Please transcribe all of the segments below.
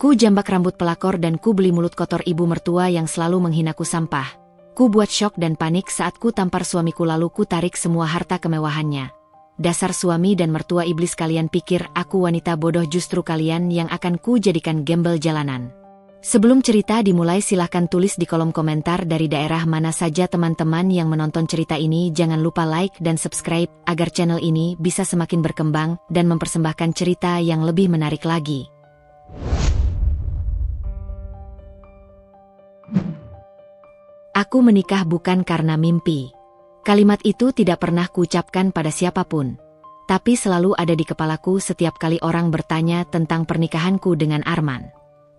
Ku jambak rambut pelakor dan ku beli mulut kotor ibu mertua yang selalu menghinaku sampah. Ku buat syok dan panik saat ku tampar suamiku lalu ku tarik semua harta kemewahannya. Dasar suami dan mertua iblis, kalian pikir aku wanita bodoh, justru kalian yang akan ku jadikan gembel jalanan. Sebelum cerita dimulai silahkan tulis di kolom komentar dari daerah mana saja teman-teman yang menonton cerita ini. Jangan lupa like dan subscribe agar channel ini bisa semakin berkembang dan mempersembahkan cerita yang lebih menarik lagi. Aku menikah bukan karena mimpi. Kalimat itu tidak pernah kuucapkan pada siapapun, tapi selalu ada di kepalaku setiap kali orang bertanya tentang pernikahanku dengan Arman.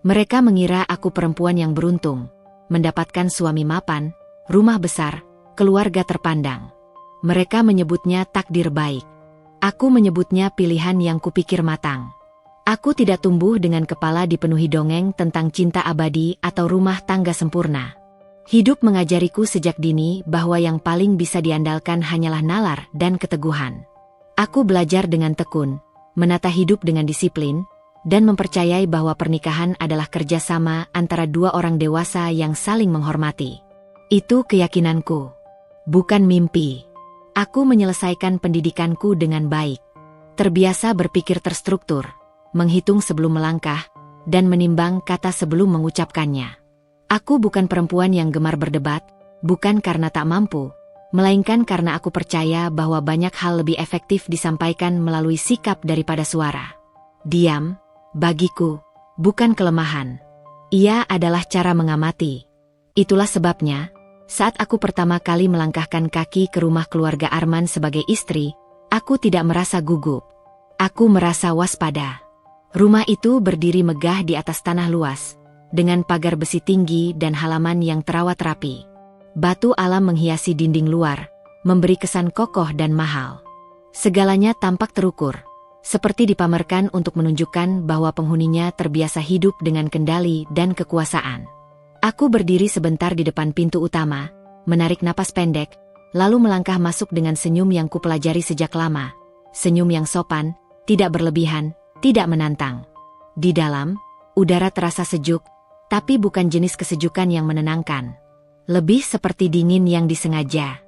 Mereka mengira aku perempuan yang beruntung, mendapatkan suami mapan, rumah besar, keluarga terpandang. Mereka menyebutnya takdir baik. Aku menyebutnya pilihan yang kupikir matang. Aku tidak tumbuh dengan kepala dipenuhi dongeng tentang cinta abadi atau rumah tangga sempurna. Hidup mengajariku sejak dini bahwa yang paling bisa diandalkan hanyalah nalar dan keteguhan. Aku belajar dengan tekun, menata hidup dengan disiplin, dan mempercayai bahwa pernikahan adalah kerjasama antara dua orang dewasa yang saling menghormati. Itu keyakinanku, bukan mimpi. Aku menyelesaikan pendidikanku dengan baik, terbiasa berpikir terstruktur, menghitung sebelum melangkah, dan menimbang kata sebelum mengucapkannya. Aku bukan perempuan yang gemar berdebat, bukan karena tak mampu, melainkan karena aku percaya bahwa banyak hal lebih efektif disampaikan melalui sikap daripada suara. Diam, bagiku, bukan kelemahan. Ia adalah cara mengamati. Itulah sebabnya, saat aku pertama kali melangkahkan kaki ke rumah keluarga Arman sebagai istri, aku tidak merasa gugup. Aku merasa waspada. Rumah itu berdiri megah di atas tanah luas, dengan pagar besi tinggi dan halaman yang terawat rapi. Batu alam menghiasi dinding luar, memberi kesan kokoh dan mahal. Segalanya tampak terukur, seperti dipamerkan untuk menunjukkan bahwa penghuninya terbiasa hidup dengan kendali dan kekuasaan. Aku berdiri sebentar di depan pintu utama, menarik napas pendek, lalu melangkah masuk dengan senyum yang kupelajari sejak lama. Senyum yang sopan, tidak berlebihan, tidak menantang. Di dalam, udara terasa sejuk, tapi bukan jenis kesejukan yang menenangkan. Lebih seperti dingin yang disengaja.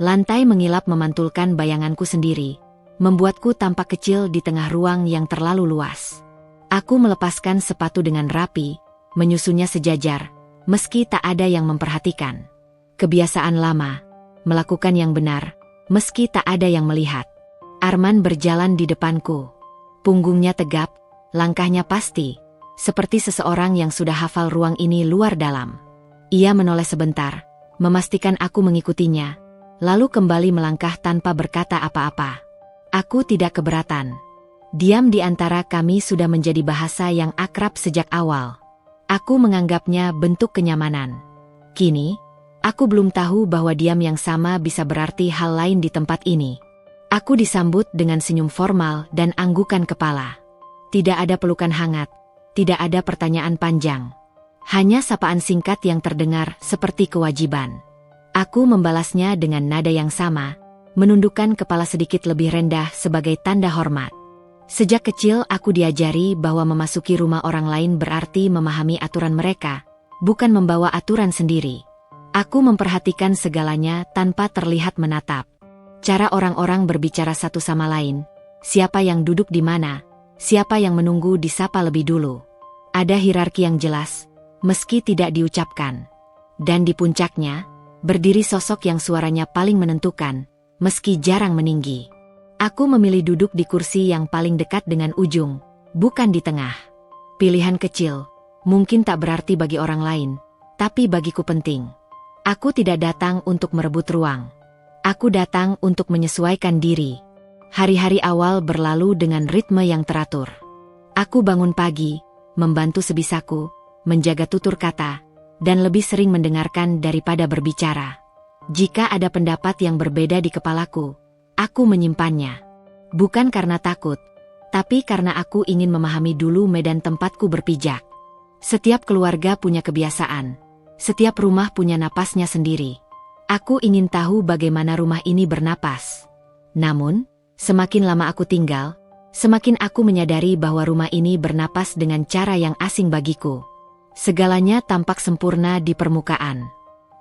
Lantai mengilap memantulkan bayanganku sendiri, membuatku tampak kecil di tengah ruang yang terlalu luas. Aku melepaskan sepatu dengan rapi, menyusunnya sejajar, meski tak ada yang memperhatikan. Kebiasaan lama, melakukan yang benar, meski tak ada yang melihat. Arman berjalan di depanku. Punggungnya tegap, langkahnya pasti, seperti seseorang yang sudah hafal ruang ini luar dalam. Ia menoleh sebentar, memastikan aku mengikutinya, lalu kembali melangkah tanpa berkata apa-apa. Aku tidak keberatan. Diam di antara kami sudah menjadi bahasa yang akrab sejak awal. Aku menganggapnya bentuk kenyamanan. Kini, aku belum tahu bahwa diam yang sama bisa berarti hal lain di tempat ini. Aku disambut dengan senyum formal dan anggukan kepala. Tidak ada pelukan hangat. Tidak ada pertanyaan panjang. Hanya sapaan singkat yang terdengar seperti kewajiban. Aku membalasnya dengan nada yang sama, menundukkan kepala sedikit lebih rendah sebagai tanda hormat. Sejak kecil aku diajari bahwa memasuki rumah orang lain berarti memahami aturan mereka, bukan membawa aturan sendiri. Aku memperhatikan segalanya tanpa terlihat menatap. Cara orang-orang berbicara satu sama lain, siapa yang duduk di mana, siapa yang menunggu disapa lebih dulu. Ada hierarki yang jelas, meski tidak diucapkan. Dan di puncaknya, berdiri sosok yang suaranya paling menentukan, meski jarang meninggi. Aku memilih duduk di kursi yang paling dekat dengan ujung, bukan di tengah. Pilihan kecil, mungkin tak berarti bagi orang lain, tapi bagiku penting. Aku tidak datang untuk merebut ruang. Aku datang untuk menyesuaikan diri. Hari-hari awal berlalu dengan ritme yang teratur. Aku bangun pagi, membantu sebisaku, menjaga tutur kata, dan lebih sering mendengarkan daripada berbicara. Jika ada pendapat yang berbeda di kepalaku, aku menyimpannya. Bukan karena takut, tapi karena aku ingin memahami dulu medan tempatku berpijak. Setiap keluarga punya kebiasaan, setiap rumah punya napasnya sendiri. Aku ingin tahu bagaimana rumah ini bernapas. Namun, semakin lama aku tinggal, Semakin aku menyadari bahwa rumah ini bernapas dengan cara yang asing bagiku. Segalanya tampak sempurna di permukaan.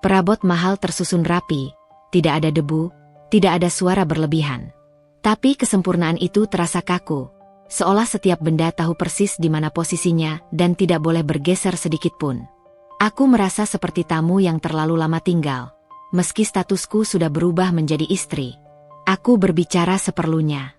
Perabot mahal tersusun rapi, tidak ada debu, tidak ada suara berlebihan. Tapi kesempurnaan itu terasa kaku, seolah setiap benda tahu persis di mana posisinya dan tidak boleh bergeser sedikit pun. Aku merasa seperti tamu yang terlalu lama tinggal. Meski statusku sudah berubah menjadi istri, aku berbicara seperlunya.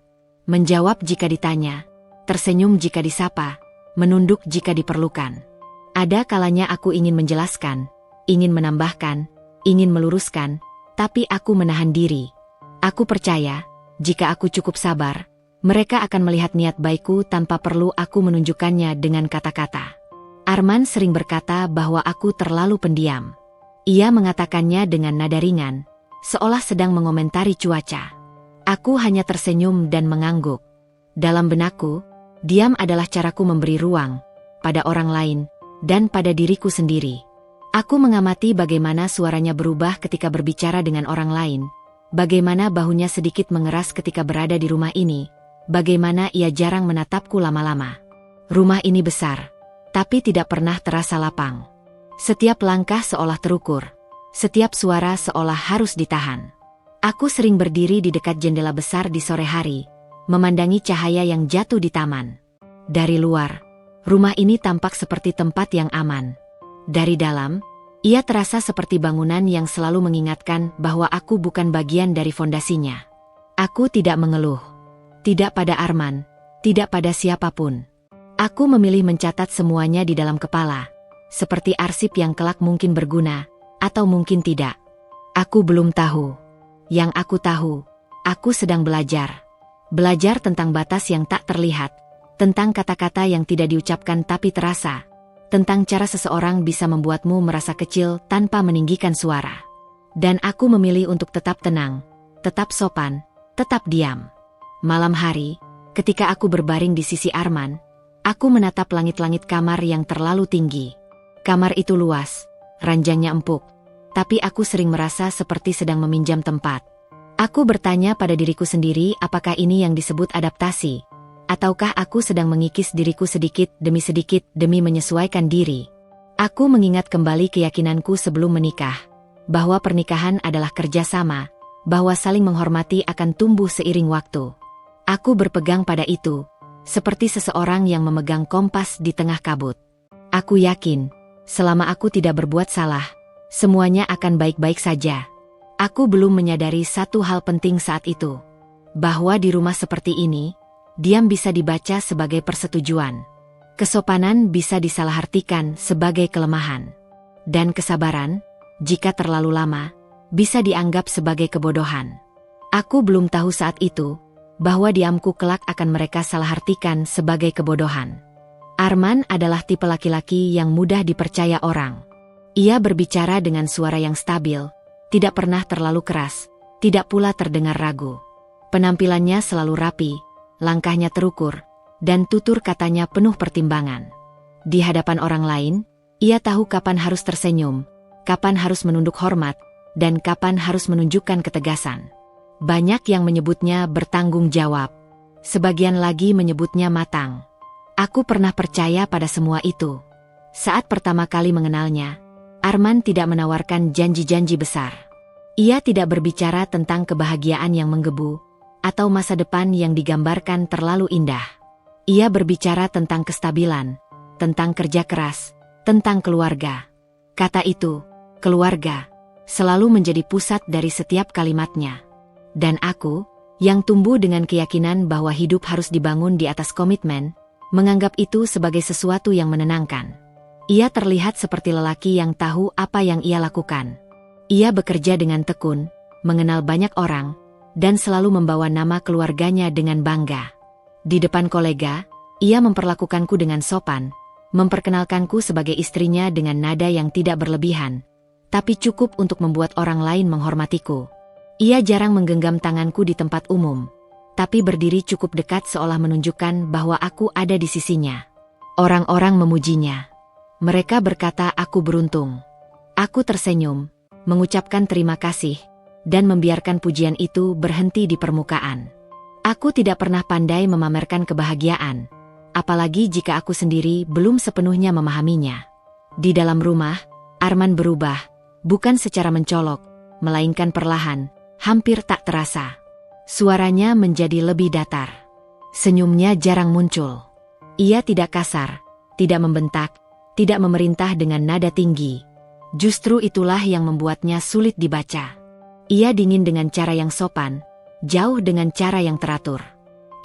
Menjawab jika ditanya, tersenyum jika disapa, menunduk jika diperlukan. Ada kalanya aku ingin menjelaskan, ingin menambahkan, ingin meluruskan, tapi aku menahan diri. Aku percaya, jika aku cukup sabar, mereka akan melihat niat baikku tanpa perlu aku menunjukkannya dengan kata-kata. Arman sering berkata bahwa aku terlalu pendiam. Ia mengatakannya dengan nada ringan, seolah sedang mengomentari cuaca. Aku hanya tersenyum dan mengangguk. Dalam benakku, diam adalah caraku memberi ruang pada orang lain dan pada diriku sendiri. Aku mengamati bagaimana suaranya berubah ketika berbicara dengan orang lain, bagaimana bahunya sedikit mengeras ketika berada di rumah ini, bagaimana ia jarang menatapku lama-lama. Rumah ini besar, tapi tidak pernah terasa lapang. Setiap langkah seolah terukur, setiap suara seolah harus ditahan. Aku sering berdiri di dekat jendela besar di sore hari, memandangi cahaya yang jatuh di taman. Dari luar, rumah ini tampak seperti tempat yang aman. Dari dalam, ia terasa seperti bangunan yang selalu mengingatkan bahwa aku bukan bagian dari fondasinya. Aku tidak mengeluh. Tidak pada Arman, tidak pada siapapun. Aku memilih mencatat semuanya di dalam kepala, seperti arsip yang kelak mungkin berguna, atau mungkin tidak. Aku belum tahu. Yang aku tahu, aku sedang belajar. Belajar tentang batas yang tak terlihat, tentang kata-kata yang tidak diucapkan tapi terasa, tentang cara seseorang bisa membuatmu merasa kecil tanpa meninggikan suara. Dan aku memilih untuk tetap tenang, tetap sopan, tetap diam. Malam hari, ketika aku berbaring di sisi Arman, aku menatap langit-langit kamar yang terlalu tinggi. Kamar itu luas, ranjangnya empuk, tapi aku sering merasa seperti sedang meminjam tempat. Aku bertanya pada diriku sendiri apakah ini yang disebut adaptasi, ataukah aku sedang mengikis diriku sedikit demi menyesuaikan diri. Aku mengingat kembali keyakinanku sebelum menikah, bahwa pernikahan adalah kerjasama, bahwa saling menghormati akan tumbuh seiring waktu. Aku berpegang pada itu, seperti seseorang yang memegang kompas di tengah kabut. Aku yakin, selama aku tidak berbuat salah, semuanya akan baik-baik saja. Aku belum menyadari satu hal penting saat itu, bahwa di rumah seperti ini, diam bisa dibaca sebagai persetujuan. Kesopanan bisa disalahartikan sebagai kelemahan. Dan kesabaran, jika terlalu lama, bisa dianggap sebagai kebodohan. Aku belum tahu saat itu, bahwa diamku kelak akan mereka salahartikan sebagai kebodohan. Arman adalah tipe laki-laki yang mudah dipercaya orang. Ia berbicara dengan suara yang stabil, tidak pernah terlalu keras, tidak pula terdengar ragu. Penampilannya selalu rapi, langkahnya terukur, dan tutur katanya penuh pertimbangan. Di hadapan orang lain, ia tahu kapan harus tersenyum, kapan harus menunduk hormat, dan kapan harus menunjukkan ketegasan. Banyak yang menyebutnya bertanggung jawab, sebagian lagi menyebutnya matang. Aku pernah percaya pada semua itu. Saat pertama kali mengenalnya, Arman tidak menawarkan janji-janji besar. Ia tidak berbicara tentang kebahagiaan yang menggebu, atau masa depan yang digambarkan terlalu indah. Ia berbicara tentang kestabilan, tentang kerja keras, tentang keluarga. Kata itu, keluarga, selalu menjadi pusat dari setiap kalimatnya. Dan aku, yang tumbuh dengan keyakinan bahwa hidup harus dibangun di atas komitmen, menganggap itu sebagai sesuatu yang menenangkan. Ia terlihat seperti lelaki yang tahu apa yang ia lakukan. Ia bekerja dengan tekun, mengenal banyak orang, dan selalu membawa nama keluarganya dengan bangga. Di depan kolega, ia memperlakukanku dengan sopan, memperkenalkanku sebagai istrinya dengan nada yang tidak berlebihan, tapi cukup untuk membuat orang lain menghormatiku. Ia jarang menggenggam tanganku di tempat umum, tapi berdiri cukup dekat seolah menunjukkan bahwa aku ada di sisinya. Orang-orang memujinya. Mereka berkata aku beruntung. Aku tersenyum, mengucapkan terima kasih, dan membiarkan pujian itu berhenti di permukaan. Aku tidak pernah pandai memamerkan kebahagiaan, apalagi jika aku sendiri belum sepenuhnya memahaminya. Di dalam rumah, Arman berubah, bukan secara mencolok, melainkan perlahan, hampir tak terasa. Suaranya menjadi lebih datar. Senyumnya jarang muncul. Ia tidak kasar, tidak membentak, tidak memerintah dengan nada tinggi. Justru itulah yang membuatnya sulit dibaca. Ia dingin dengan cara yang sopan, jauh dengan cara yang teratur.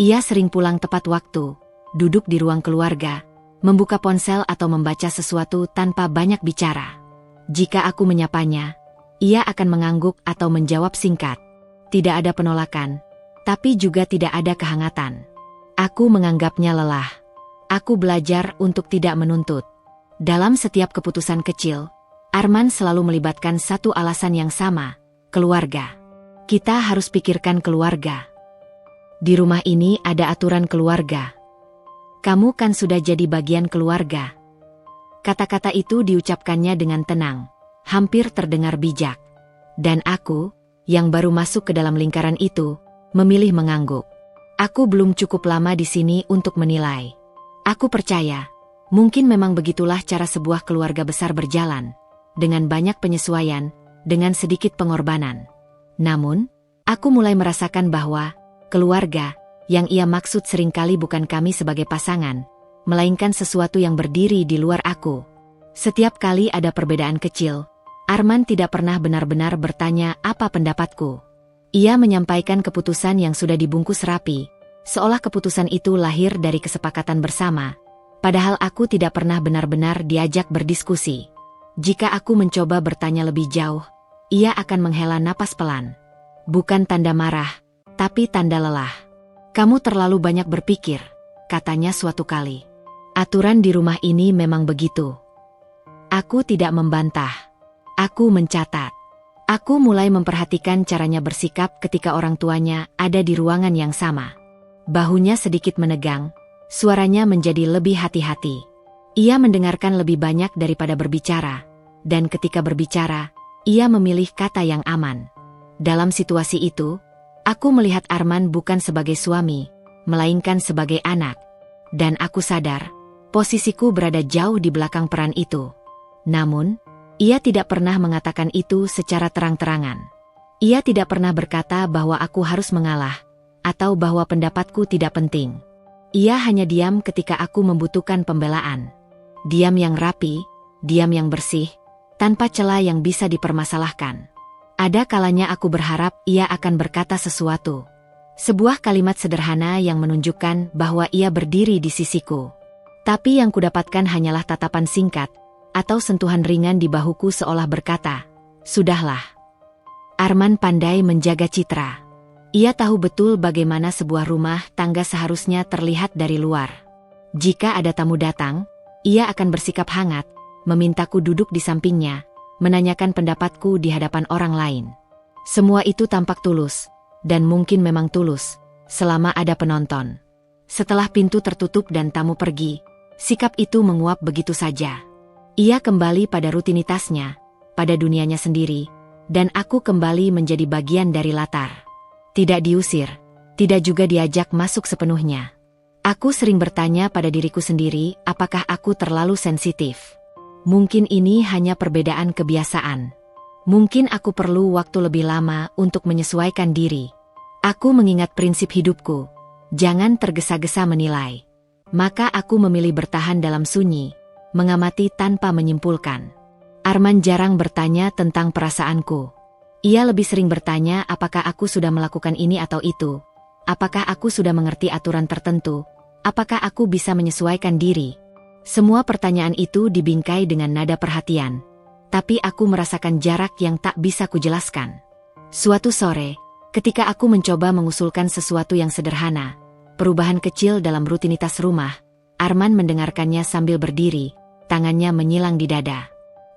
Ia sering pulang tepat waktu, duduk di ruang keluarga, membuka ponsel atau membaca sesuatu tanpa banyak bicara. Jika aku menyapanya, ia akan mengangguk atau menjawab singkat. Tidak ada penolakan, tapi juga tidak ada kehangatan. Aku menganggapnya lelah. Aku belajar untuk tidak menuntut. Dalam setiap keputusan kecil, Arman selalu melibatkan satu alasan yang sama, keluarga. Kita harus pikirkan keluarga. Di rumah ini ada aturan keluarga. Kamu kan sudah jadi bagian keluarga. Kata-kata itu diucapkannya dengan tenang, hampir terdengar bijak. Dan aku, yang baru masuk ke dalam lingkaran itu, memilih mengangguk. Aku belum cukup lama di sini untuk menilai. Aku percaya, mungkin memang begitulah cara sebuah keluarga besar berjalan, dengan banyak penyesuaian, dengan sedikit pengorbanan. Namun, aku mulai merasakan bahwa keluarga yang ia maksud seringkali bukan kami sebagai pasangan, melainkan sesuatu yang berdiri di luar aku. Setiap kali ada perbedaan kecil, Arman tidak pernah benar-benar bertanya apa pendapatku. Ia menyampaikan keputusan yang sudah dibungkus rapi, seolah keputusan itu lahir dari kesepakatan bersama, padahal aku tidak pernah benar-benar diajak berdiskusi. Jika aku mencoba bertanya lebih jauh, ia akan menghela napas pelan. Bukan tanda marah, tapi tanda lelah. Kamu terlalu banyak berpikir, katanya suatu kali. Aturan di rumah ini memang begitu. Aku tidak membantah. Aku mencatat. Aku mulai memperhatikan caranya bersikap ketika orang tuanya ada di ruangan yang sama. Bahunya sedikit menegang, suaranya menjadi lebih hati-hati. Ia mendengarkan lebih banyak daripada berbicara, dan ketika berbicara, ia memilih kata yang aman. Dalam situasi itu, aku melihat Arman bukan sebagai suami, melainkan sebagai anak. Dan aku sadar, posisiku berada jauh di belakang peran itu. Namun, ia tidak pernah mengatakan itu secara terang-terangan. Ia tidak pernah berkata bahwa aku harus mengalah, atau bahwa pendapatku tidak penting. Ia hanya diam ketika aku membutuhkan pembelaan. Diam yang rapi, diam yang bersih, tanpa celah yang bisa dipermasalahkan. Ada kalanya aku berharap ia akan berkata sesuatu. Sebuah kalimat sederhana yang menunjukkan bahwa ia berdiri di sisiku. Tapi yang kudapatkan hanyalah tatapan singkat, atau sentuhan ringan di bahuku seolah berkata, "Sudahlah." Arman pandai menjaga citra. Ia tahu betul bagaimana sebuah rumah tangga seharusnya terlihat dari luar. Jika ada tamu datang, ia akan bersikap hangat, memintaku duduk di sampingnya, menanyakan pendapatku di hadapan orang lain. Semua itu tampak tulus, dan mungkin memang tulus, selama ada penonton. Setelah pintu tertutup dan tamu pergi, sikap itu menguap begitu saja. Ia kembali pada rutinitasnya, pada dunianya sendiri, dan aku kembali menjadi bagian dari latar. Tidak diusir, tidak juga diajak masuk sepenuhnya. Aku sering bertanya pada diriku sendiri, apakah aku terlalu sensitif? Mungkin ini hanya perbedaan kebiasaan. Mungkin aku perlu waktu lebih lama untuk menyesuaikan diri. Aku mengingat prinsip hidupku, jangan tergesa-gesa menilai. Maka aku memilih bertahan dalam sunyi, mengamati tanpa menyimpulkan. Arman jarang bertanya tentang perasaanku. Ia lebih sering bertanya apakah aku sudah melakukan ini atau itu. Apakah aku sudah mengerti aturan tertentu? Apakah aku bisa menyesuaikan diri? Semua pertanyaan itu dibingkai dengan nada perhatian. Tapi aku merasakan jarak yang tak bisa kujelaskan. Suatu sore, ketika aku mencoba mengusulkan sesuatu yang sederhana, perubahan kecil dalam rutinitas rumah, Arman mendengarkannya sambil berdiri, tangannya menyilang di dada.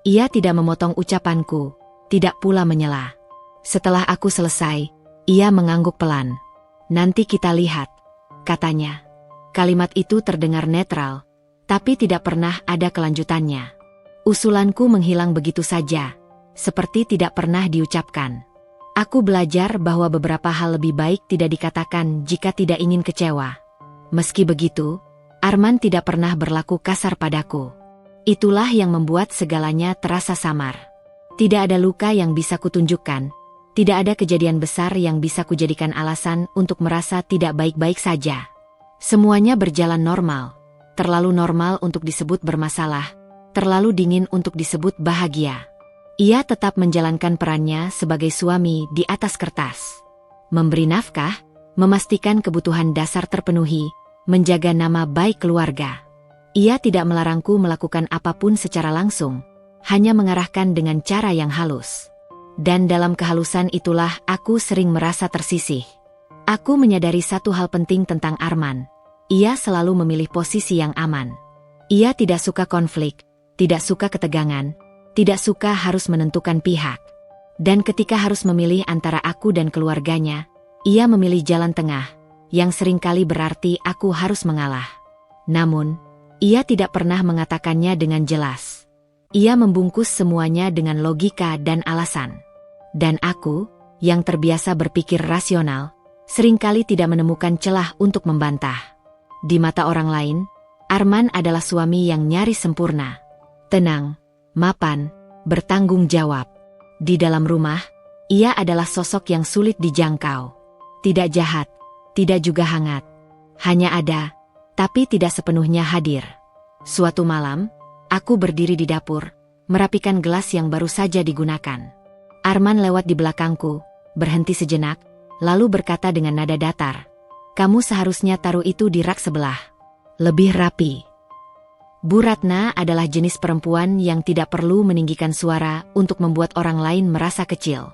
Ia tidak memotong ucapanku, tidak pula menyela. Setelah aku selesai, ia mengangguk pelan. "Nanti kita lihat," katanya. Kalimat itu terdengar netral, tapi tidak pernah ada kelanjutannya. Usulanku menghilang begitu saja, seperti tidak pernah diucapkan. Aku belajar bahwa beberapa hal lebih baik tidak dikatakan jika tidak ingin kecewa. Meski begitu, Arman tidak pernah berlaku kasar padaku. Itulah yang membuat segalanya terasa samar. Tidak ada luka yang bisa kutunjukkan. Tidak ada kejadian besar yang bisa kujadikan alasan untuk merasa tidak baik-baik saja. Semuanya berjalan normal. Terlalu normal untuk disebut bermasalah. Terlalu dingin untuk disebut bahagia. Ia tetap menjalankan perannya sebagai suami di atas kertas. Memberi nafkah, memastikan kebutuhan dasar terpenuhi, menjaga nama baik keluarga. Ia tidak melarangku melakukan apapun secara langsung, hanya mengarahkan dengan cara yang halus. Dan dalam kehalusan itulah aku sering merasa tersisih. Aku menyadari satu hal penting tentang Arman. Ia selalu memilih posisi yang aman. Ia tidak suka konflik, tidak suka ketegangan, tidak suka harus menentukan pihak. Dan ketika harus memilih antara aku dan keluarganya, ia memilih jalan tengah, yang seringkali berarti aku harus mengalah. Namun, ia tidak pernah mengatakannya dengan jelas. Ia membungkus semuanya dengan logika dan alasan. Dan aku, yang terbiasa berpikir rasional, seringkali tidak menemukan celah untuk membantah. Di mata orang lain, Arman adalah suami yang nyaris sempurna. Tenang, mapan, bertanggung jawab. Di dalam rumah, ia adalah sosok yang sulit dijangkau. Tidak jahat, tidak juga hangat. Hanya ada, tapi tidak sepenuhnya hadir. Suatu malam, aku berdiri di dapur, merapikan gelas yang baru saja digunakan. Arman lewat di belakangku, berhenti sejenak, lalu berkata dengan nada datar, "Kamu seharusnya taruh itu di rak sebelah. Lebih rapi." Bu Ratna adalah jenis perempuan yang tidak perlu meninggikan suara untuk membuat orang lain merasa kecil.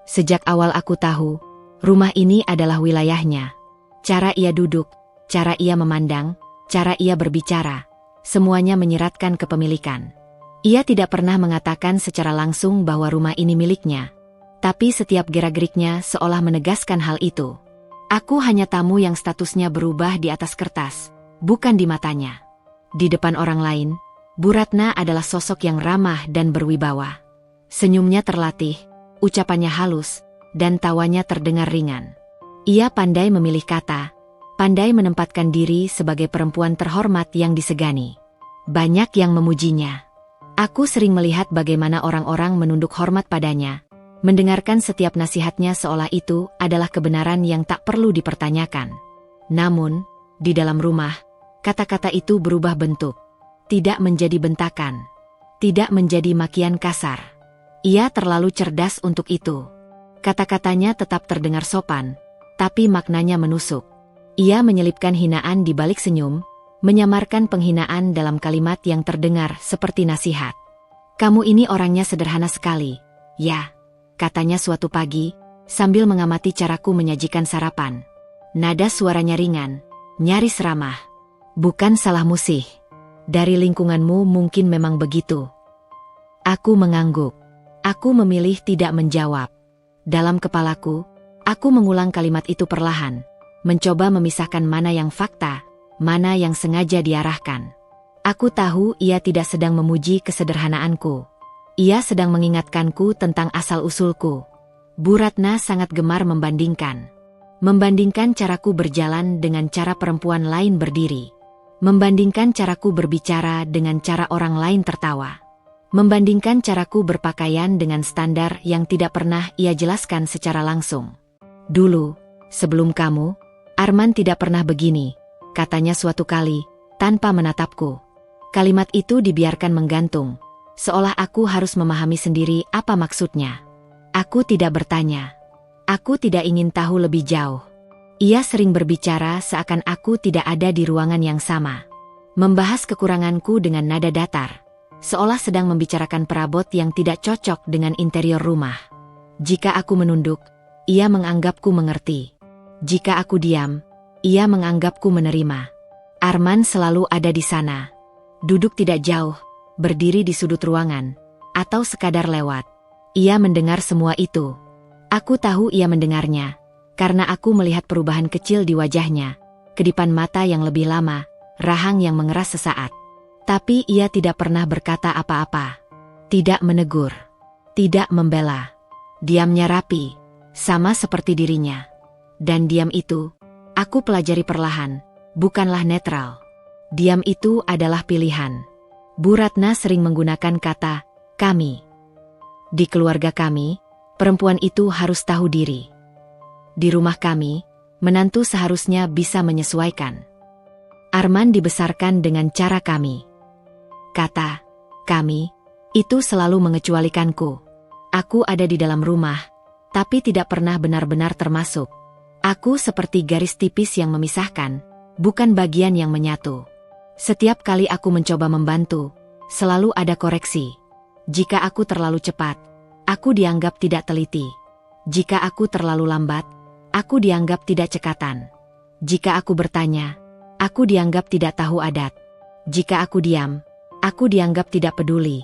Sejak awal aku tahu, rumah ini adalah wilayahnya. Cara ia duduk, cara ia memandang, cara ia berbicara, semuanya menyeratkan kepemilikan. Ia tidak pernah mengatakan secara langsung bahwa rumah ini miliknya. Tapi setiap gerak-geriknya seolah menegaskan hal itu. Aku hanya tamu yang statusnya berubah di atas kertas, bukan di matanya. Di depan orang lain, Bu Ratna adalah sosok yang ramah dan berwibawa. Senyumnya terlatih, ucapannya halus, dan tawanya terdengar ringan. Ia pandai memilih kata, pandai menempatkan diri sebagai perempuan terhormat yang disegani. Banyak yang memujinya. Aku sering melihat bagaimana orang-orang menunduk hormat padanya, mendengarkan setiap nasihatnya seolah itu adalah kebenaran yang tak perlu dipertanyakan. Namun, di dalam rumah, kata-kata itu berubah bentuk. Tidak menjadi bentakan. Tidak menjadi makian kasar. Ia terlalu cerdas untuk itu. Kata-katanya tetap terdengar sopan, tapi maknanya menusuk. Ia menyelipkan hinaan di balik senyum, menyamarkan penghinaan dalam kalimat yang terdengar seperti nasihat. "Kamu ini orangnya sederhana sekali, ya," katanya suatu pagi, sambil mengamati caraku menyajikan sarapan. Nada suaranya ringan, nyaris ramah. "Bukan salahmu sih. Dari lingkunganmu mungkin memang begitu." Aku mengangguk. Aku memilih tidak menjawab. Dalam kepalaku, aku mengulang kalimat itu perlahan, mencoba memisahkan mana yang fakta, mana yang sengaja diarahkan. Aku tahu ia tidak sedang memuji kesederhanaanku. Ia sedang mengingatkanku tentang asal-usulku. Bu Ratna sangat gemar membandingkan. Membandingkan caraku berjalan dengan cara perempuan lain berdiri. Membandingkan caraku berbicara dengan cara orang lain tertawa. Membandingkan caraku berpakaian dengan standar yang tidak pernah ia jelaskan secara langsung. "Dulu, sebelum kamu, Arman tidak pernah begini," katanya suatu kali, tanpa menatapku. Kalimat itu dibiarkan menggantung, seolah aku harus memahami sendiri apa maksudnya. Aku tidak bertanya. Aku tidak ingin tahu lebih jauh. Ia sering berbicara seakan aku tidak ada di ruangan yang sama. Membahas kekuranganku dengan nada datar, seolah sedang membicarakan perabot yang tidak cocok dengan interior rumah. Jika aku menunduk, ia menganggapku mengerti. Jika aku diam, ia menganggapku menerima. Arman selalu ada di sana. Duduk tidak jauh, berdiri di sudut ruangan, atau sekadar lewat. Ia mendengar semua itu. Aku tahu ia mendengarnya, karena aku melihat perubahan kecil di wajahnya, kedipan mata yang lebih lama, rahang yang mengeras sesaat. Tapi ia tidak pernah berkata apa-apa. Tidak menegur. Tidak membela. Diamnya rapi, sama seperti dirinya. Dan diam itu, aku pelajari perlahan, bukanlah netral. Diam itu adalah pilihan. Bu Ratna sering menggunakan kata, kami. Di keluarga kami, perempuan itu harus tahu diri. Di rumah kami, menantu seharusnya bisa menyesuaikan. Arman dibesarkan dengan cara kami. Kata, kami, itu selalu mengecualikanku. Aku ada di dalam rumah, tapi tidak pernah benar-benar termasuk. Aku seperti garis tipis yang memisahkan, bukan bagian yang menyatu. Setiap kali aku mencoba membantu, selalu ada koreksi. Jika aku terlalu cepat, aku dianggap tidak teliti. Jika aku terlalu lambat, aku dianggap tidak cekatan. Jika aku bertanya, aku dianggap tidak tahu adat. Jika aku diam, aku dianggap tidak peduli.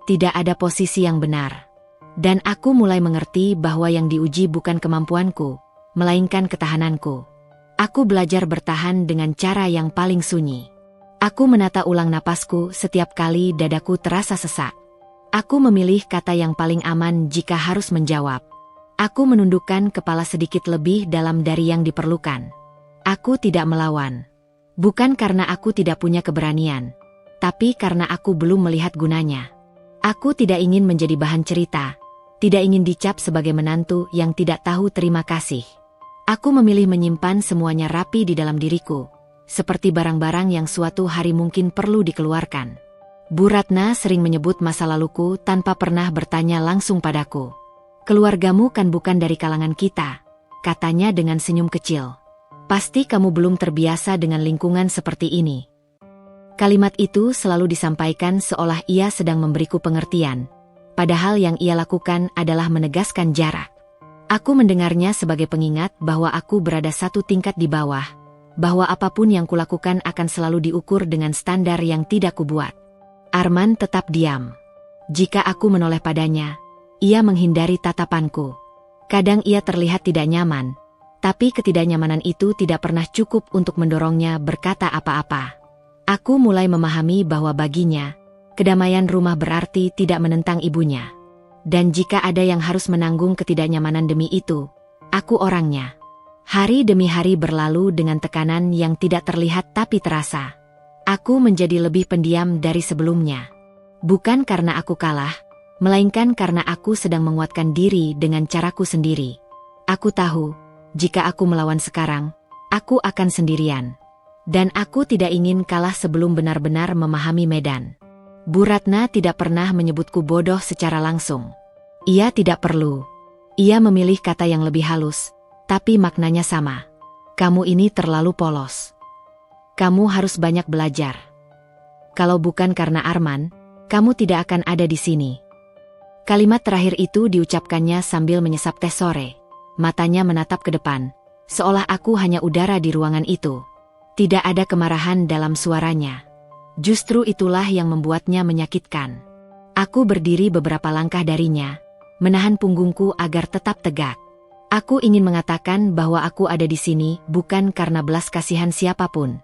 Tidak ada posisi yang benar. Dan aku mulai mengerti bahwa yang diuji bukan kemampuanku, melainkan ketahananku. Aku belajar bertahan dengan cara yang paling sunyi. Aku menata ulang napasku setiap kali dadaku terasa sesak. Aku memilih kata yang paling aman jika harus menjawab. Aku menundukkan kepala sedikit lebih dalam dari yang diperlukan. Aku tidak melawan. Bukan karena aku tidak punya keberanian, tapi karena aku belum melihat gunanya. Aku tidak ingin menjadi bahan cerita, tidak ingin dicap sebagai menantu yang tidak tahu terima kasih. Aku memilih menyimpan semuanya rapi di dalam diriku, seperti barang-barang yang suatu hari mungkin perlu dikeluarkan. Bu Ratna sering menyebut masa laluku tanpa pernah bertanya langsung padaku. Keluargamu kan bukan dari kalangan kita, katanya dengan senyum kecil. Pasti kamu belum terbiasa dengan lingkungan seperti ini. Kalimat itu selalu disampaikan seolah ia sedang memberiku pengertian, padahal yang ia lakukan adalah menegaskan jarak. Aku mendengarnya sebagai pengingat bahwa aku berada satu tingkat di bawah, bahwa apapun yang kulakukan akan selalu diukur dengan standar yang tidak kubuat. Arman tetap diam. Jika aku menoleh padanya, ia menghindari tatapanku. Kadang ia terlihat tidak nyaman, tapi ketidaknyamanan itu tidak pernah cukup untuk mendorongnya berkata apa-apa. Aku mulai memahami bahwa baginya, kedamaian rumah berarti tidak menentang ibunya. Dan jika ada yang harus menanggung ketidaknyamanan demi itu, aku orangnya. Hari demi hari berlalu dengan tekanan yang tidak terlihat tapi terasa. Aku menjadi lebih pendiam dari sebelumnya. Bukan karena aku kalah, melainkan karena aku sedang menguatkan diri dengan caraku sendiri. Aku tahu, jika aku melawan sekarang, aku akan sendirian. Dan aku tidak ingin kalah sebelum benar-benar memahami medan. Bu Ratna tidak pernah menyebutku bodoh secara langsung. Ia tidak perlu. Ia memilih kata yang lebih halus, tapi maknanya sama. Kamu ini terlalu polos. Kamu harus banyak belajar. Kalau bukan karena Arman, kamu tidak akan ada di sini. Kalimat terakhir itu diucapkannya sambil menyesap teh sore. Matanya menatap ke depan, seolah aku hanya udara di ruangan itu. Tidak ada kemarahan dalam suaranya. Justru itulah yang membuatnya menyakitkan. Aku berdiri beberapa langkah darinya, menahan punggungku agar tetap tegak. Aku ingin mengatakan bahwa aku ada di sini bukan karena belas kasihan siapapun.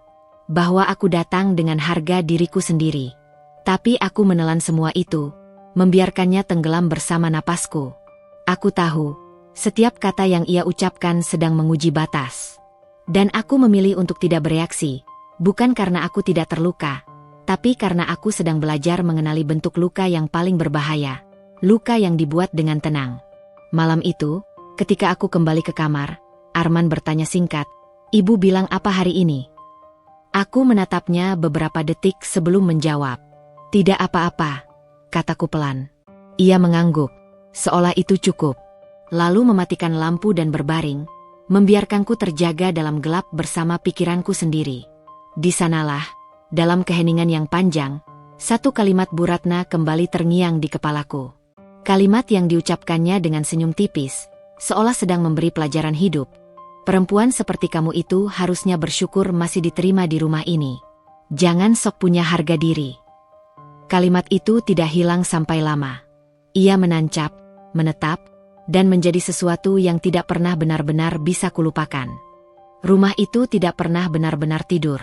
Bahwa aku datang dengan harga diriku sendiri. Tapi aku menelan semua itu, membiarkannya tenggelam bersama napasku. Aku tahu, setiap kata yang ia ucapkan sedang menguji batas. Dan aku memilih untuk tidak bereaksi, bukan karena aku tidak terluka, tapi karena aku sedang belajar mengenali bentuk luka yang paling berbahaya, luka yang dibuat dengan tenang. Malam itu, ketika aku kembali ke kamar, Arman bertanya singkat, "Ibu bilang apa hari ini?" Aku menatapnya beberapa detik sebelum menjawab. "Tidak apa-apa," kataku pelan. Ia mengangguk, seolah itu cukup. Lalu mematikan lampu dan berbaring, membiarkanku terjaga dalam gelap bersama pikiranku sendiri. Di sanalah, dalam keheningan yang panjang, satu kalimat Bu Ratna kembali terngiang di kepalaku. Kalimat yang diucapkannya dengan senyum tipis, seolah sedang memberi pelajaran hidup. Perempuan seperti kamu itu harusnya bersyukur masih diterima di rumah ini. Jangan sok punya harga diri. Kalimat itu tidak hilang sampai lama. Ia menancap, menetap, dan menjadi sesuatu yang tidak pernah benar-benar bisa kulupakan. Rumah itu tidak pernah benar-benar tidur.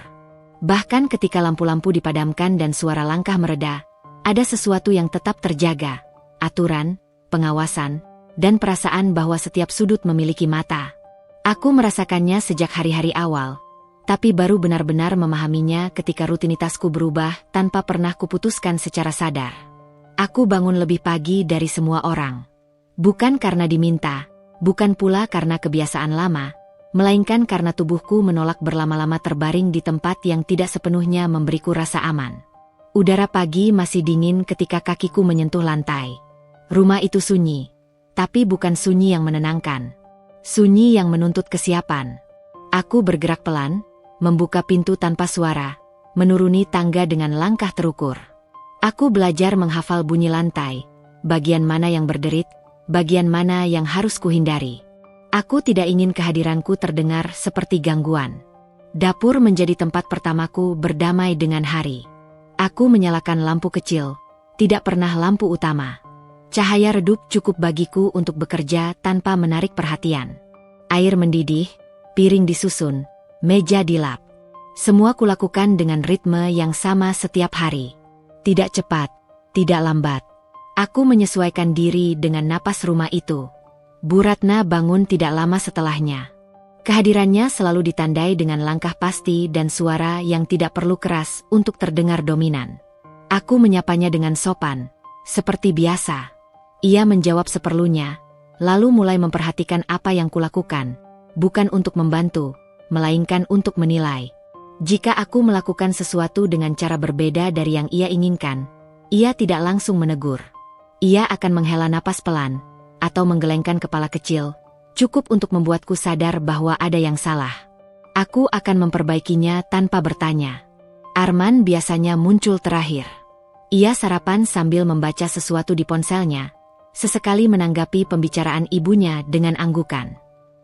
Bahkan ketika lampu-lampu dipadamkan dan suara langkah mereda, ada sesuatu yang tetap terjaga. Aturan, pengawasan, dan perasaan bahwa setiap sudut memiliki mata. Aku merasakannya sejak hari-hari awal, tapi baru benar-benar memahaminya ketika rutinitasku berubah tanpa pernah kuputuskan secara sadar. Aku bangun lebih pagi dari semua orang. Bukan karena diminta, bukan pula karena kebiasaan lama, melainkan karena tubuhku menolak berlama-lama terbaring di tempat yang tidak sepenuhnya memberiku rasa aman. Udara pagi masih dingin ketika kakiku menyentuh lantai. Rumah itu sunyi, tapi bukan sunyi yang menenangkan. Sunyi yang menuntut kesiapan. Aku bergerak pelan, membuka pintu tanpa suara, menuruni tangga dengan langkah terukur. Aku belajar menghafal bunyi lantai, bagian mana yang berderit, bagian mana yang harus kuhindari. Aku tidak ingin kehadiranku terdengar seperti gangguan. Dapur menjadi tempat pertamaku berdamai dengan hari. Aku menyalakan lampu kecil, tidak pernah lampu utama. Cahaya redup cukup bagiku untuk bekerja tanpa menarik perhatian. Air mendidih, piring disusun, meja dilap. Semua kulakukan dengan ritme yang sama setiap hari. Tidak cepat, tidak lambat. Aku menyesuaikan diri dengan napas rumah itu. Bu Ratna bangun tidak lama setelahnya. Kehadirannya selalu ditandai dengan langkah pasti dan suara yang tidak perlu keras untuk terdengar dominan. Aku menyapanya dengan sopan, seperti biasa. Ia menjawab seperlunya, lalu mulai memperhatikan apa yang kulakukan, bukan untuk membantu, melainkan untuk menilai. Jika aku melakukan sesuatu dengan cara berbeda dari yang ia inginkan, ia tidak langsung menegur. Ia akan menghela napas pelan, atau menggelengkan kepala kecil, cukup untuk membuatku sadar bahwa ada yang salah. Aku akan memperbaikinya tanpa bertanya. Arman biasanya muncul terakhir. Ia sarapan sambil membaca sesuatu di ponselnya, sesekali menanggapi pembicaraan ibunya dengan anggukan.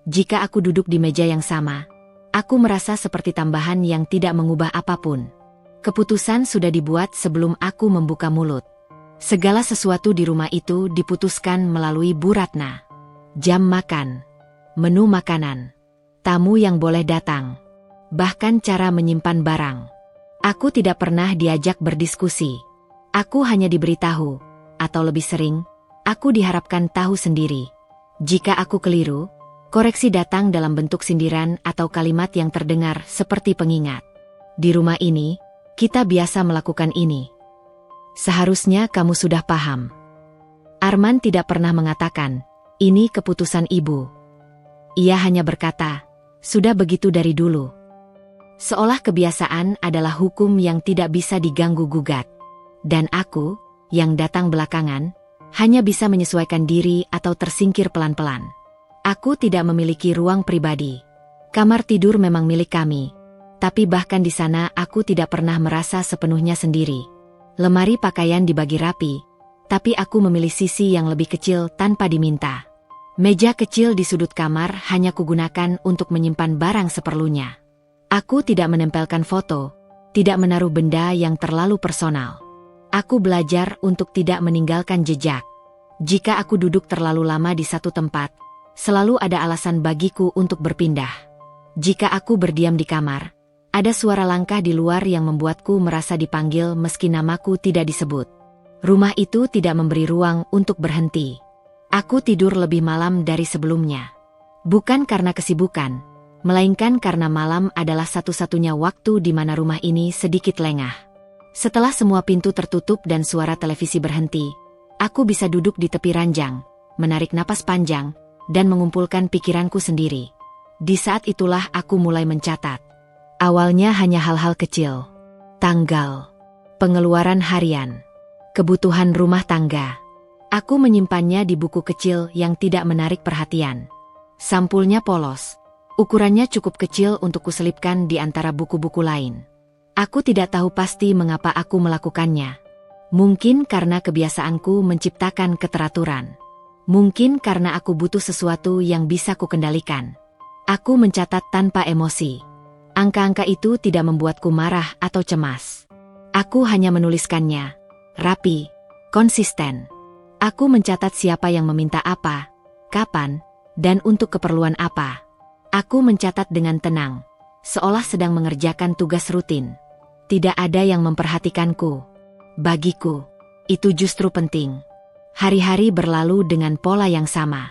Jika aku duduk di meja yang sama, aku merasa seperti tambahan yang tidak mengubah apapun. Keputusan sudah dibuat sebelum aku membuka mulut. Segala sesuatu di rumah itu diputuskan melalui Bu Ratna. Jam makan, menu makanan, tamu yang boleh datang, bahkan cara menyimpan barang. Aku tidak pernah diajak berdiskusi. Aku hanya diberitahu, atau lebih sering, aku diharapkan tahu sendiri. Jika aku keliru, koreksi datang dalam bentuk sindiran atau kalimat yang terdengar seperti pengingat. Di rumah ini, kita biasa melakukan ini. Seharusnya kamu sudah paham. Arman tidak pernah mengatakan, ini keputusan ibu. Ia hanya berkata, sudah begitu dari dulu. Seolah kebiasaan adalah hukum yang tidak bisa diganggu-gugat. Dan aku, yang datang belakangan, hanya bisa menyesuaikan diri atau tersingkir pelan-pelan. Aku tidak memiliki ruang pribadi. Kamar tidur memang milik kami. Tapi bahkan di sana aku tidak pernah merasa sepenuhnya sendiri. Lemari pakaian dibagi rapi, tapi aku memilih sisi yang lebih kecil tanpa diminta. Meja kecil di sudut kamar hanya kugunakan untuk menyimpan barang seperlunya. Aku tidak menempelkan foto, tidak menaruh benda yang terlalu personal. Aku belajar untuk tidak meninggalkan jejak. Jika aku duduk terlalu lama di satu tempat, selalu ada alasan bagiku untuk berpindah. Jika aku berdiam di kamar, ada suara langkah di luar yang membuatku merasa dipanggil meski namaku tidak disebut. Rumah itu tidak memberi ruang untuk berhenti. Aku tidur lebih malam dari sebelumnya. Bukan karena kesibukan, melainkan karena malam adalah satu-satunya waktu di mana rumah ini sedikit lengah. Setelah semua pintu tertutup dan suara televisi berhenti, aku bisa duduk di tepi ranjang, menarik napas panjang, dan mengumpulkan pikiranku sendiri. Di saat itulah aku mulai mencatat. Awalnya hanya hal-hal kecil. Tanggal, pengeluaran harian, kebutuhan rumah tangga. Aku menyimpannya di buku kecil yang tidak menarik perhatian. Sampulnya polos. Ukurannya cukup kecil untuk kuselipkan di antara buku-buku lain. Aku tidak tahu pasti mengapa aku melakukannya. Mungkin karena kebiasaanku menciptakan keteraturan. Mungkin karena aku butuh sesuatu yang bisa kukendalikan. Aku mencatat tanpa emosi. Angka-angka itu tidak membuatku marah atau cemas. Aku hanya menuliskannya, rapi, konsisten. Aku mencatat siapa yang meminta apa, kapan, dan untuk keperluan apa. Aku mencatat dengan tenang, seolah sedang mengerjakan tugas rutin. Tidak ada yang memperhatikanku. Bagiku, itu justru penting. Hari-hari berlalu dengan pola yang sama.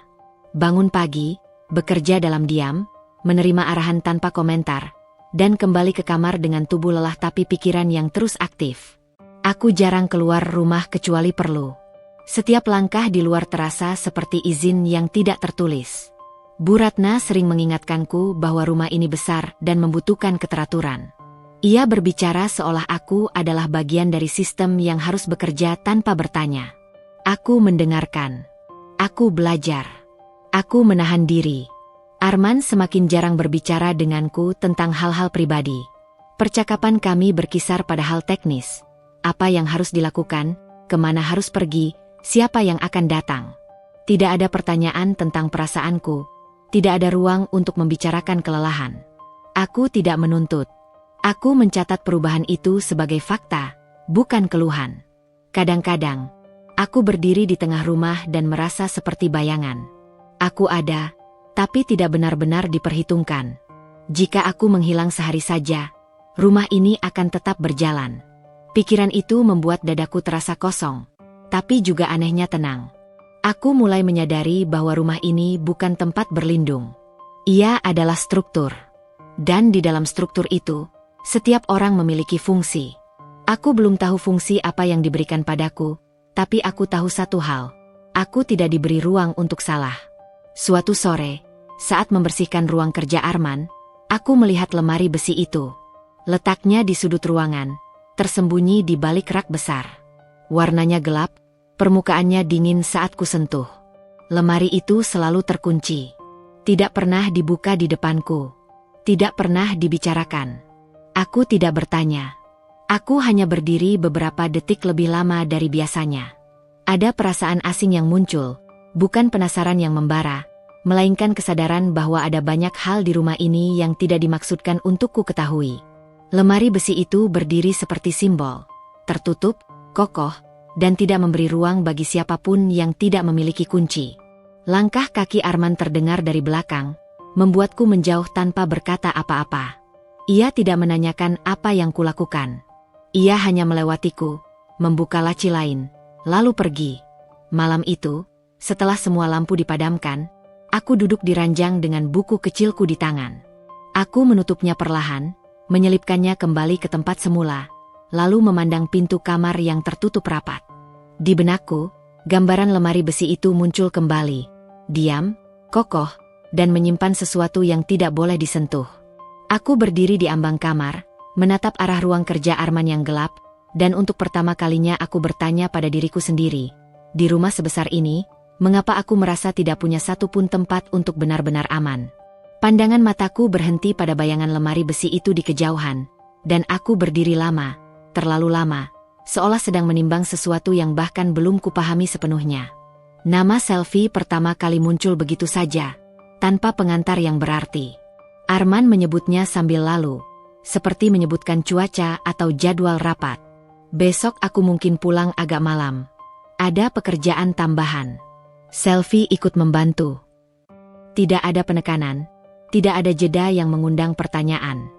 Bangun pagi, bekerja dalam diam, menerima arahan tanpa komentar, dan kembali ke kamar dengan tubuh lelah tapi pikiran yang terus aktif. Aku jarang keluar rumah kecuali perlu. Setiap langkah di luar terasa seperti izin yang tidak tertulis. Bu Ratna sering mengingatkanku bahwa rumah ini besar dan membutuhkan keteraturan. Ia berbicara seolah aku adalah bagian dari sistem yang harus bekerja tanpa bertanya. Aku mendengarkan. Aku belajar. Aku menahan diri. Arman semakin jarang berbicara denganku tentang hal-hal pribadi. Percakapan kami berkisar pada hal teknis. Apa yang harus dilakukan, kemana harus pergi, siapa yang akan datang. Tidak ada pertanyaan tentang perasaanku. Tidak ada ruang untuk membicarakan kelelahan. Aku tidak menuntut. Aku mencatat perubahan itu sebagai fakta, bukan keluhan. Kadang-kadang, aku berdiri di tengah rumah dan merasa seperti bayangan. Aku ada, tapi tidak benar-benar diperhitungkan. Jika aku menghilang sehari saja, rumah ini akan tetap berjalan. Pikiran itu membuat dadaku terasa kosong, tapi juga anehnya tenang. Aku mulai menyadari bahwa rumah ini bukan tempat berlindung. Ia adalah struktur. Dan di dalam struktur itu, setiap orang memiliki fungsi. Aku belum tahu fungsi apa yang diberikan padaku, tapi aku tahu satu hal. Aku tidak diberi ruang untuk salah. Suatu sore, saat membersihkan ruang kerja Arman, aku melihat lemari besi itu. Letaknya di sudut ruangan, tersembunyi di balik rak besar. Warnanya gelap, permukaannya dingin saat kusentuh. Lemari itu selalu terkunci. Tidak pernah dibuka di depanku. Tidak pernah dibicarakan. Aku tidak bertanya. Aku hanya berdiri beberapa detik lebih lama dari biasanya. Ada perasaan asing yang muncul, bukan penasaran yang membara, melainkan kesadaran bahwa ada banyak hal di rumah ini yang tidak dimaksudkan untukku ketahui. Lemari besi itu berdiri seperti simbol, tertutup, kokoh, dan tidak memberi ruang bagi siapapun yang tidak memiliki kunci. Langkah kaki Arman terdengar dari belakang, membuatku menjauh tanpa berkata apa-apa. Ia tidak menanyakan apa yang kulakukan. Ia hanya melewatiku, membuka laci lain, lalu pergi. Malam itu, setelah semua lampu dipadamkan, aku duduk di ranjang dengan buku kecilku di tangan. Aku menutupnya perlahan, menyelipkannya kembali ke tempat semula, lalu memandang pintu kamar yang tertutup rapat. Di benakku, gambaran lemari besi itu muncul kembali, diam, kokoh, dan menyimpan sesuatu yang tidak boleh disentuh. Aku berdiri di ambang kamar, menatap arah ruang kerja Arman yang gelap, dan untuk pertama kalinya aku bertanya pada diriku sendiri, di rumah sebesar ini, mengapa aku merasa tidak punya satupun tempat untuk benar-benar aman? Pandangan mataku berhenti pada bayangan lemari besi itu di kejauhan, dan aku berdiri lama, terlalu lama, seolah sedang menimbang sesuatu yang bahkan belum kupahami sepenuhnya. Nama Selvi pertama kali muncul begitu saja, tanpa pengantar yang berarti. Arman menyebutnya sambil lalu, seperti menyebutkan cuaca atau jadwal rapat. Besok aku mungkin pulang agak malam. Ada pekerjaan tambahan. Selvi ikut membantu. Tidak ada penekanan. Tidak ada jeda yang mengundang pertanyaan.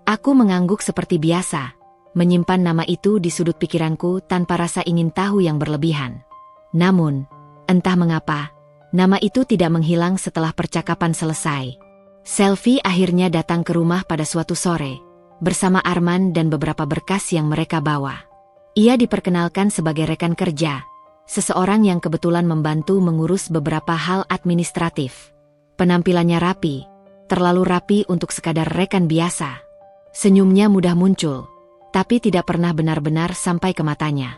Aku mengangguk seperti biasa, menyimpan nama itu di sudut pikiranku tanpa rasa ingin tahu yang berlebihan. Namun, entah mengapa, nama itu tidak menghilang setelah percakapan selesai. Selvi akhirnya datang ke rumah pada suatu sore, bersama Arman dan beberapa berkas yang mereka bawa. Ia diperkenalkan sebagai rekan kerja, seseorang yang kebetulan membantu mengurus beberapa hal administratif. Penampilannya rapi, terlalu rapi untuk sekadar rekan biasa. Senyumnya mudah muncul, tapi tidak pernah benar-benar sampai ke matanya.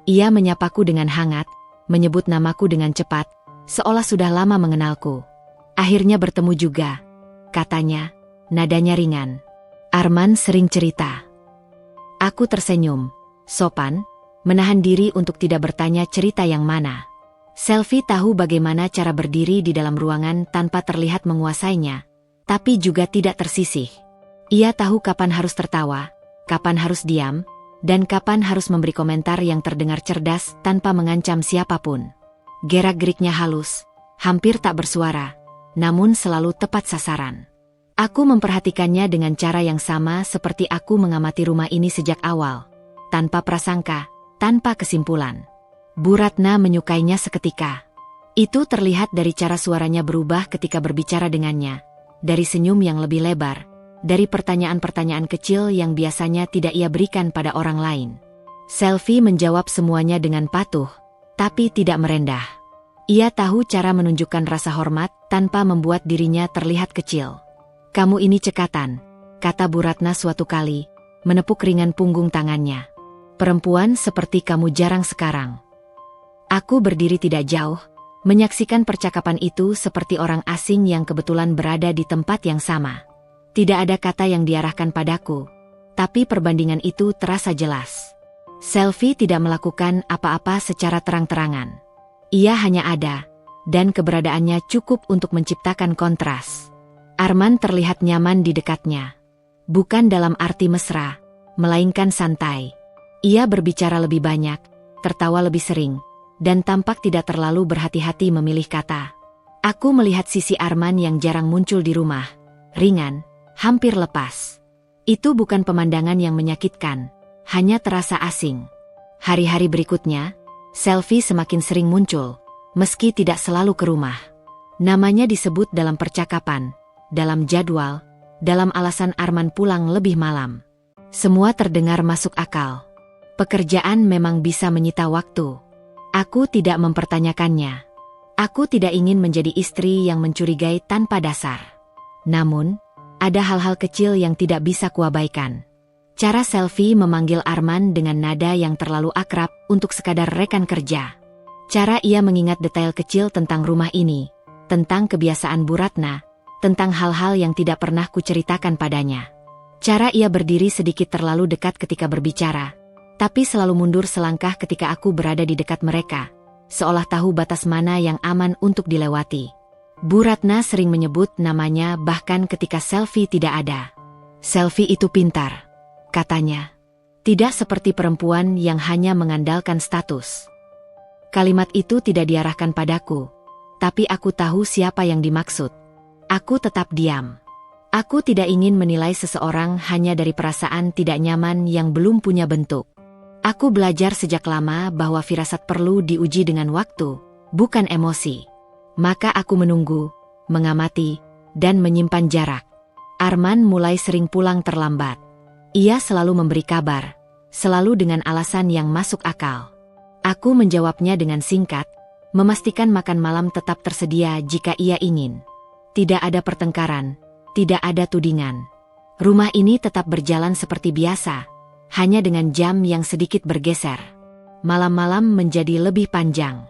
Ia menyapaku dengan hangat, menyebut namaku dengan cepat, seolah sudah lama mengenalku. Akhirnya bertemu juga, katanya, nadanya ringan. Arman sering cerita. Aku tersenyum, sopan, menahan diri untuk tidak bertanya cerita yang mana. Selvi tahu bagaimana cara berdiri di dalam ruangan tanpa terlihat menguasainya, tapi juga tidak tersisih. Ia tahu kapan harus tertawa, kapan harus diam, dan kapan harus memberi komentar yang terdengar cerdas tanpa mengancam siapapun. Gerak-geriknya halus, hampir tak bersuara, namun selalu tepat sasaran. Aku memperhatikannya dengan cara yang sama seperti aku mengamati rumah ini sejak awal, tanpa prasangka, tanpa kesimpulan. Bu Ratna menyukainya seketika. Itu terlihat dari cara suaranya berubah ketika berbicara dengannya, dari senyum yang lebih lebar, dari pertanyaan-pertanyaan kecil yang biasanya tidak ia berikan pada orang lain. Selvi menjawab semuanya dengan patuh, tapi tidak merendah. Ia tahu cara menunjukkan rasa hormat tanpa membuat dirinya terlihat kecil. "Kamu ini cekatan," kata Bu Ratna suatu kali, menepuk ringan punggung tangannya. "Perempuan seperti kamu jarang sekarang." Aku berdiri tidak jauh, menyaksikan percakapan itu seperti orang asing yang kebetulan berada di tempat yang sama. Tidak ada kata yang diarahkan padaku, tapi perbandingan itu terasa jelas. Selvi tidak melakukan apa-apa secara terang-terangan. Ia hanya ada, dan keberadaannya cukup untuk menciptakan kontras. Arman terlihat nyaman di dekatnya. Bukan dalam arti mesra, melainkan santai. Ia berbicara lebih banyak, tertawa lebih sering, dan tampak tidak terlalu berhati-hati memilih kata. Aku melihat sisi Arman yang jarang muncul di rumah, ringan, hampir lepas. Itu bukan pemandangan yang menyakitkan, hanya terasa asing. Hari-hari berikutnya, Selvi semakin sering muncul, meski tidak selalu ke rumah. Namanya disebut dalam percakapan, dalam jadwal, dalam alasan Arman pulang lebih malam. Semua terdengar masuk akal. Pekerjaan memang bisa menyita waktu. Aku tidak mempertanyakannya. Aku tidak ingin menjadi istri yang mencurigai tanpa dasar. Namun, ada hal-hal kecil yang tidak bisa kuabaikan. Cara Selvi memanggil Arman dengan nada yang terlalu akrab untuk sekadar rekan kerja. Cara ia mengingat detail kecil tentang rumah ini, tentang kebiasaan Bu Ratna, tentang hal-hal yang tidak pernah kuceritakan padanya. Cara ia berdiri sedikit terlalu dekat ketika berbicara, tapi selalu mundur selangkah ketika aku berada di dekat mereka, seolah tahu batas mana yang aman untuk dilewati. Bu Ratna sering menyebut namanya bahkan ketika Selvi tidak ada. "Selvi itu pintar," katanya. "Tidak seperti perempuan yang hanya mengandalkan status." Kalimat itu tidak diarahkan padaku, tapi aku tahu siapa yang dimaksud. Aku tetap diam. Aku tidak ingin menilai seseorang hanya dari perasaan tidak nyaman yang belum punya bentuk. Aku belajar sejak lama bahwa firasat perlu diuji dengan waktu, bukan emosi. Maka aku menunggu, mengamati, dan menyimpan jarak. Arman mulai sering pulang terlambat. Ia selalu memberi kabar, selalu dengan alasan yang masuk akal. Aku menjawabnya dengan singkat, memastikan makan malam tetap tersedia jika ia ingin. Tidak ada pertengkaran, tidak ada tudingan. Rumah ini tetap berjalan seperti biasa, hanya dengan jam yang sedikit bergeser. Malam-malam menjadi lebih panjang.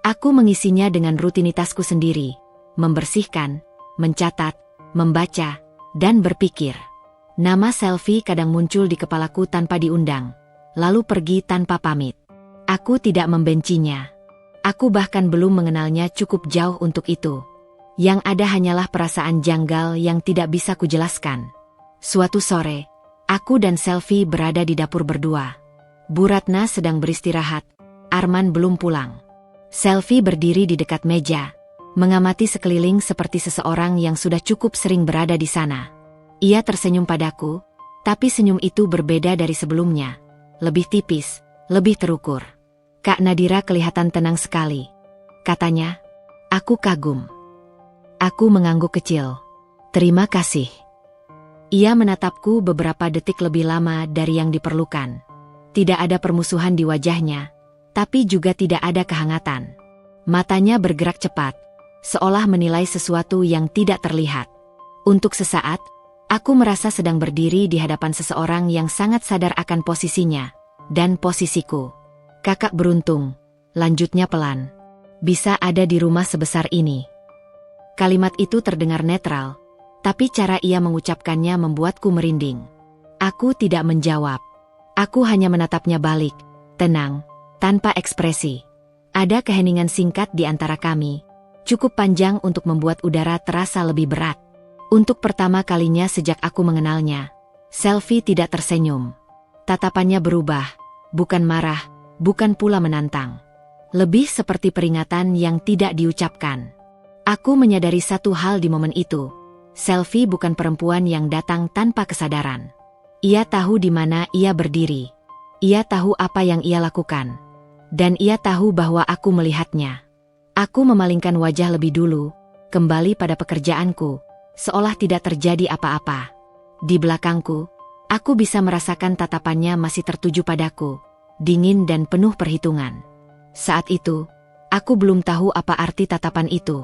Aku mengisinya dengan rutinitasku sendiri, membersihkan, mencatat, membaca, dan berpikir. Nama Selvi kadang muncul di kepalaku tanpa diundang, lalu pergi tanpa pamit. Aku tidak membencinya. Aku bahkan belum mengenalnya cukup jauh untuk itu. Yang ada hanyalah perasaan janggal yang tidak bisa kujelaskan. Suatu sore, aku dan Selvi berada di dapur berdua. Bu Ratna sedang beristirahat, Arman belum pulang. Selvi berdiri di dekat meja, mengamati sekeliling seperti seseorang yang sudah cukup sering berada di sana. Ia tersenyum padaku, tapi senyum itu berbeda dari sebelumnya. Lebih tipis, lebih terukur. "Kak Nadira kelihatan tenang sekali," katanya. Aku kagum. Aku mengangguk kecil. "Terima kasih." Ia menatapku beberapa detik lebih lama dari yang diperlukan. Tidak ada permusuhan di wajahnya, tapi juga tidak ada kehangatan. Matanya bergerak cepat, seolah menilai sesuatu yang tidak terlihat. Untuk sesaat, aku merasa sedang berdiri di hadapan seseorang yang sangat sadar akan posisinya dan posisiku. "Kakak beruntung," lanjutnya pelan. "Bisa ada di rumah sebesar ini." Kalimat itu terdengar netral, tapi cara ia mengucapkannya membuatku merinding. Aku tidak menjawab. Aku hanya menatapnya balik, tenang, tanpa ekspresi. Ada keheningan singkat di antara kami, cukup panjang untuk membuat udara terasa lebih berat. Untuk pertama kalinya sejak aku mengenalnya, Selvi tidak tersenyum. Tatapannya berubah, bukan marah, bukan pula menantang. Lebih seperti peringatan yang tidak diucapkan. Aku menyadari satu hal di momen itu. Selvi bukan perempuan yang datang tanpa kesadaran. Ia tahu di mana ia berdiri. Ia tahu apa yang ia lakukan. Dan ia tahu bahwa aku melihatnya. Aku memalingkan wajah lebih dulu, kembali pada pekerjaanku, seolah tidak terjadi apa-apa. Di belakangku, aku bisa merasakan tatapannya masih tertuju padaku, dingin dan penuh perhitungan. Saat itu, aku belum tahu apa arti tatapan itu.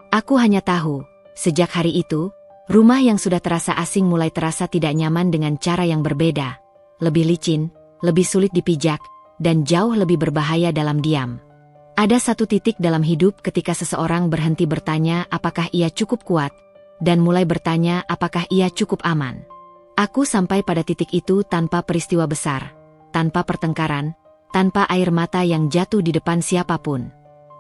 Aku hanya tahu, sejak hari itu, rumah yang sudah terasa asing mulai terasa tidak nyaman dengan cara yang berbeda. Lebih licin, lebih sulit dipijak, dan jauh lebih berbahaya dalam diam. Ada satu titik dalam hidup ketika seseorang berhenti bertanya apakah ia cukup kuat, dan mulai bertanya apakah ia cukup aman. Aku sampai pada titik itu tanpa peristiwa besar, tanpa pertengkaran, tanpa air mata yang jatuh di depan siapapun.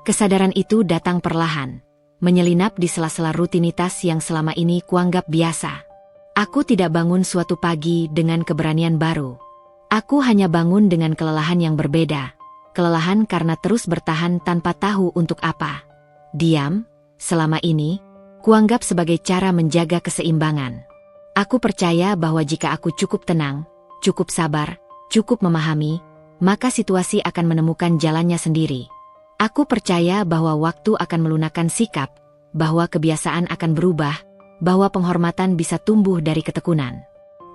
Kesadaran itu datang perlahan, menyelinap di sela-sela rutinitas yang selama ini kuanggap biasa. Aku tidak bangun suatu pagi dengan keberanian baru. Aku hanya bangun dengan kelelahan yang berbeda. Kelelahan karena terus bertahan tanpa tahu untuk apa. Diam, selama ini, kuanggap sebagai cara menjaga keseimbangan. Aku percaya bahwa jika aku cukup tenang, cukup sabar, cukup memahami, maka situasi akan menemukan jalannya sendiri. Aku percaya bahwa waktu akan melunakkan sikap, bahwa kebiasaan akan berubah, bahwa penghormatan bisa tumbuh dari ketekunan.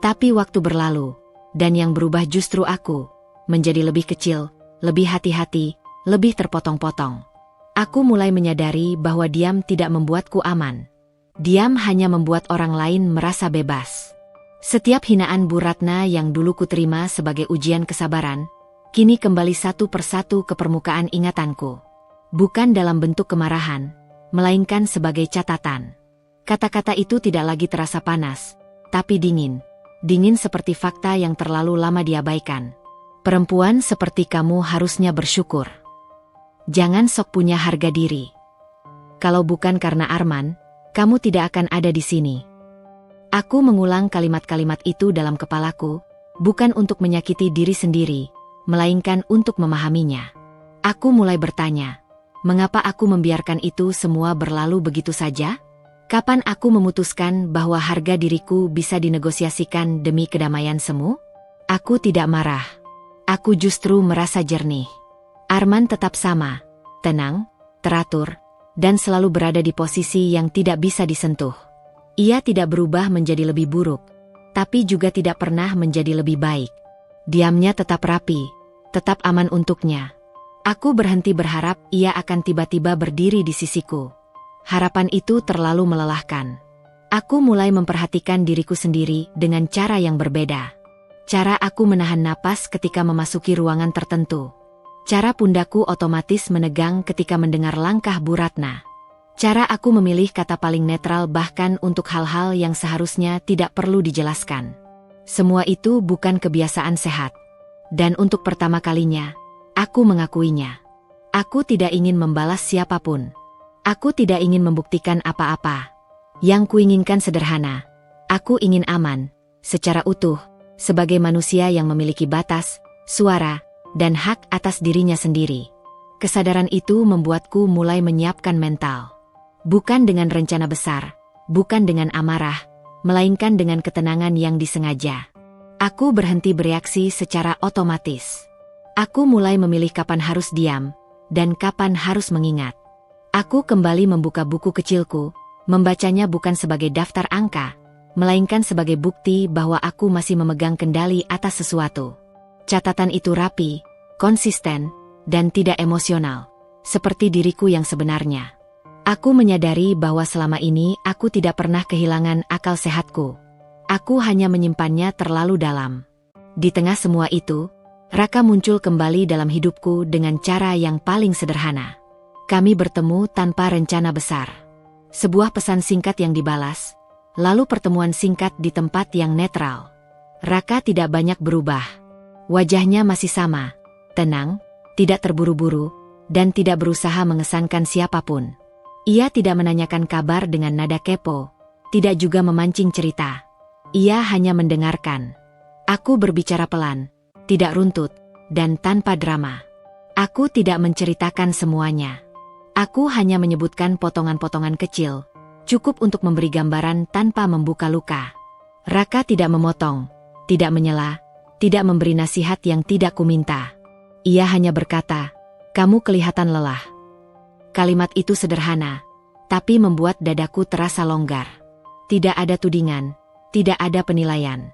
Tapi waktu berlalu, dan yang berubah justru aku, menjadi lebih kecil, lebih hati-hati, lebih terpotong-potong. Aku mulai menyadari bahwa diam tidak membuatku aman. Diam hanya membuat orang lain merasa bebas. Setiap hinaan Bu Ratna yang dulu kuterima sebagai ujian kesabaran, kini kembali satu persatu ke permukaan ingatanku. Bukan dalam bentuk kemarahan, melainkan sebagai catatan. Kata-kata itu tidak lagi terasa panas, tapi dingin. Dingin seperti fakta yang terlalu lama diabaikan. Perempuan seperti kamu harusnya bersyukur. Jangan sok punya harga diri. Kalau bukan karena Arman, kamu tidak akan ada di sini. Aku mengulang kalimat-kalimat itu dalam kepalaku, bukan untuk menyakiti diri sendiri, melainkan untuk memahaminya. Aku mulai bertanya, mengapa aku membiarkan itu semua berlalu begitu saja? Kapan aku memutuskan bahwa harga diriku bisa dinegosiasikan demi kedamaian semu? Aku tidak marah. Aku justru merasa jernih. Arman tetap sama, tenang, teratur, dan selalu berada di posisi yang tidak bisa disentuh. Ia tidak berubah menjadi lebih buruk, tapi juga tidak pernah menjadi lebih baik. Diamnya tetap rapi, tetap aman untuknya. Aku berhenti berharap ia akan tiba-tiba berdiri di sisiku. Harapan itu terlalu melelahkan. Aku mulai memperhatikan diriku sendiri dengan cara yang berbeda. Cara aku menahan napas ketika memasuki ruangan tertentu. Cara pundakku otomatis menegang ketika mendengar langkah Bu Ratna. Cara aku memilih kata paling netral bahkan untuk hal-hal yang seharusnya tidak perlu dijelaskan. Semua itu bukan kebiasaan sehat. Dan untuk pertama kalinya, aku mengakuinya. Aku tidak ingin membalas siapapun. Aku tidak ingin membuktikan apa-apa. Yang kuinginkan sederhana. Aku ingin aman, secara utuh, sebagai manusia yang memiliki batas, suara, dan hak atas dirinya sendiri. Kesadaran itu membuatku mulai menyiapkan mental. Bukan dengan rencana besar, bukan dengan amarah, melainkan dengan ketenangan yang disengaja. Aku berhenti bereaksi secara otomatis. Aku mulai memilih kapan harus diam, dan kapan harus mengingat. Aku kembali membuka buku kecilku, membacanya bukan sebagai daftar angka, melainkan sebagai bukti bahwa aku masih memegang kendali atas sesuatu. Catatan itu rapi, konsisten, dan tidak emosional, seperti diriku yang sebenarnya. Aku menyadari bahwa selama ini aku tidak pernah kehilangan akal sehatku. Aku hanya menyimpannya terlalu dalam. Di tengah semua itu, Raka muncul kembali dalam hidupku dengan cara yang paling sederhana. Kami bertemu tanpa rencana besar. Sebuah pesan singkat yang dibalas, lalu pertemuan singkat di tempat yang netral. Raka tidak banyak berubah. Wajahnya masih sama, tenang, tidak terburu-buru, dan tidak berusaha mengesankan siapapun. Ia tidak menanyakan kabar dengan nada kepo, tidak juga memancing cerita. Ia hanya mendengarkan. Aku berbicara pelan, tidak runtut, dan tanpa drama. Aku tidak menceritakan semuanya. Aku hanya menyebutkan potongan-potongan kecil, cukup untuk memberi gambaran tanpa membuka luka. Raka tidak memotong, tidak menyela, tidak memberi nasihat yang tidak kuminta. Ia hanya berkata, "Kamu kelihatan lelah." Kalimat itu sederhana, tapi membuat dadaku terasa longgar. Tidak ada tudingan, tidak ada penilaian.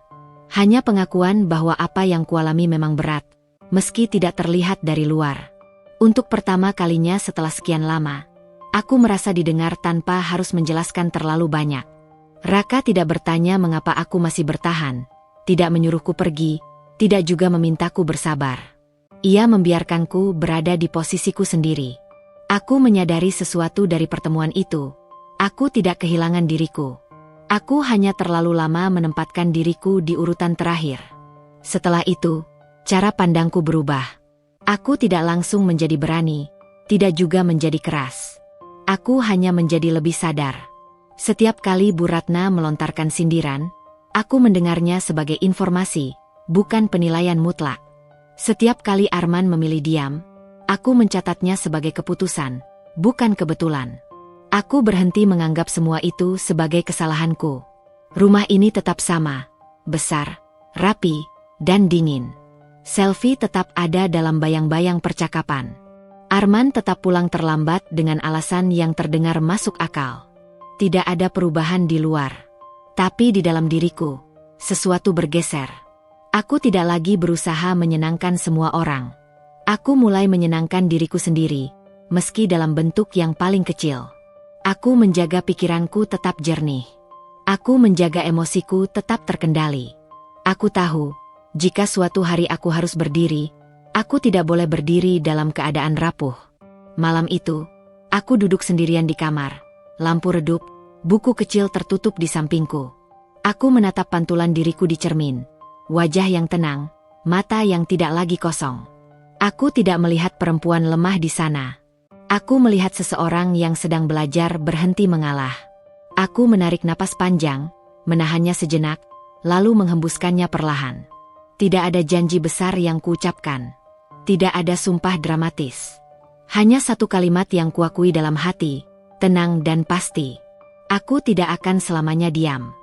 Hanya pengakuan bahwa apa yang kualami memang berat, meski tidak terlihat dari luar. Untuk pertama kalinya setelah sekian lama, aku merasa didengar tanpa harus menjelaskan terlalu banyak. Raka tidak bertanya mengapa aku masih bertahan, tidak menyuruhku pergi, tidak juga memintaku bersabar. Ia membiarkanku berada di posisiku sendiri. Aku menyadari sesuatu dari pertemuan itu. Aku tidak kehilangan diriku. Aku hanya terlalu lama menempatkan diriku di urutan terakhir. Setelah itu, cara pandangku berubah. Aku tidak langsung menjadi berani, tidak juga menjadi keras. Aku hanya menjadi lebih sadar. Setiap kali Bu Ratna melontarkan sindiran, aku mendengarnya sebagai informasi, bukan penilaian mutlak. Setiap kali Arman memilih diam, aku mencatatnya sebagai keputusan, bukan kebetulan. Aku berhenti menganggap semua itu sebagai kesalahanku. Rumah ini tetap sama, besar, rapi, dan dingin. Selfie tetap ada dalam bayang-bayang percakapan. Arman tetap pulang terlambat dengan alasan yang terdengar masuk akal. Tidak ada perubahan di luar. Tapi di dalam diriku, sesuatu bergeser. Aku tidak lagi berusaha menyenangkan semua orang. Aku mulai menyenangkan diriku sendiri, meski dalam bentuk yang paling kecil. Aku menjaga pikiranku tetap jernih. Aku menjaga emosiku tetap terkendali. Aku tahu, jika suatu hari aku harus berdiri, aku tidak boleh berdiri dalam keadaan rapuh. Malam itu, aku duduk sendirian di kamar, lampu redup, buku kecil tertutup di sampingku. Aku menatap pantulan diriku di cermin. Wajah yang tenang, mata yang tidak lagi kosong. Aku tidak melihat perempuan lemah di sana. Aku melihat seseorang yang sedang belajar berhenti mengalah. Aku menarik napas panjang, menahannya sejenak, lalu menghembuskannya perlahan. Tidak ada janji besar yang kuucapkan. Tidak ada sumpah dramatis. Hanya satu kalimat yang kuakui dalam hati, tenang dan pasti. Aku tidak akan selamanya diam.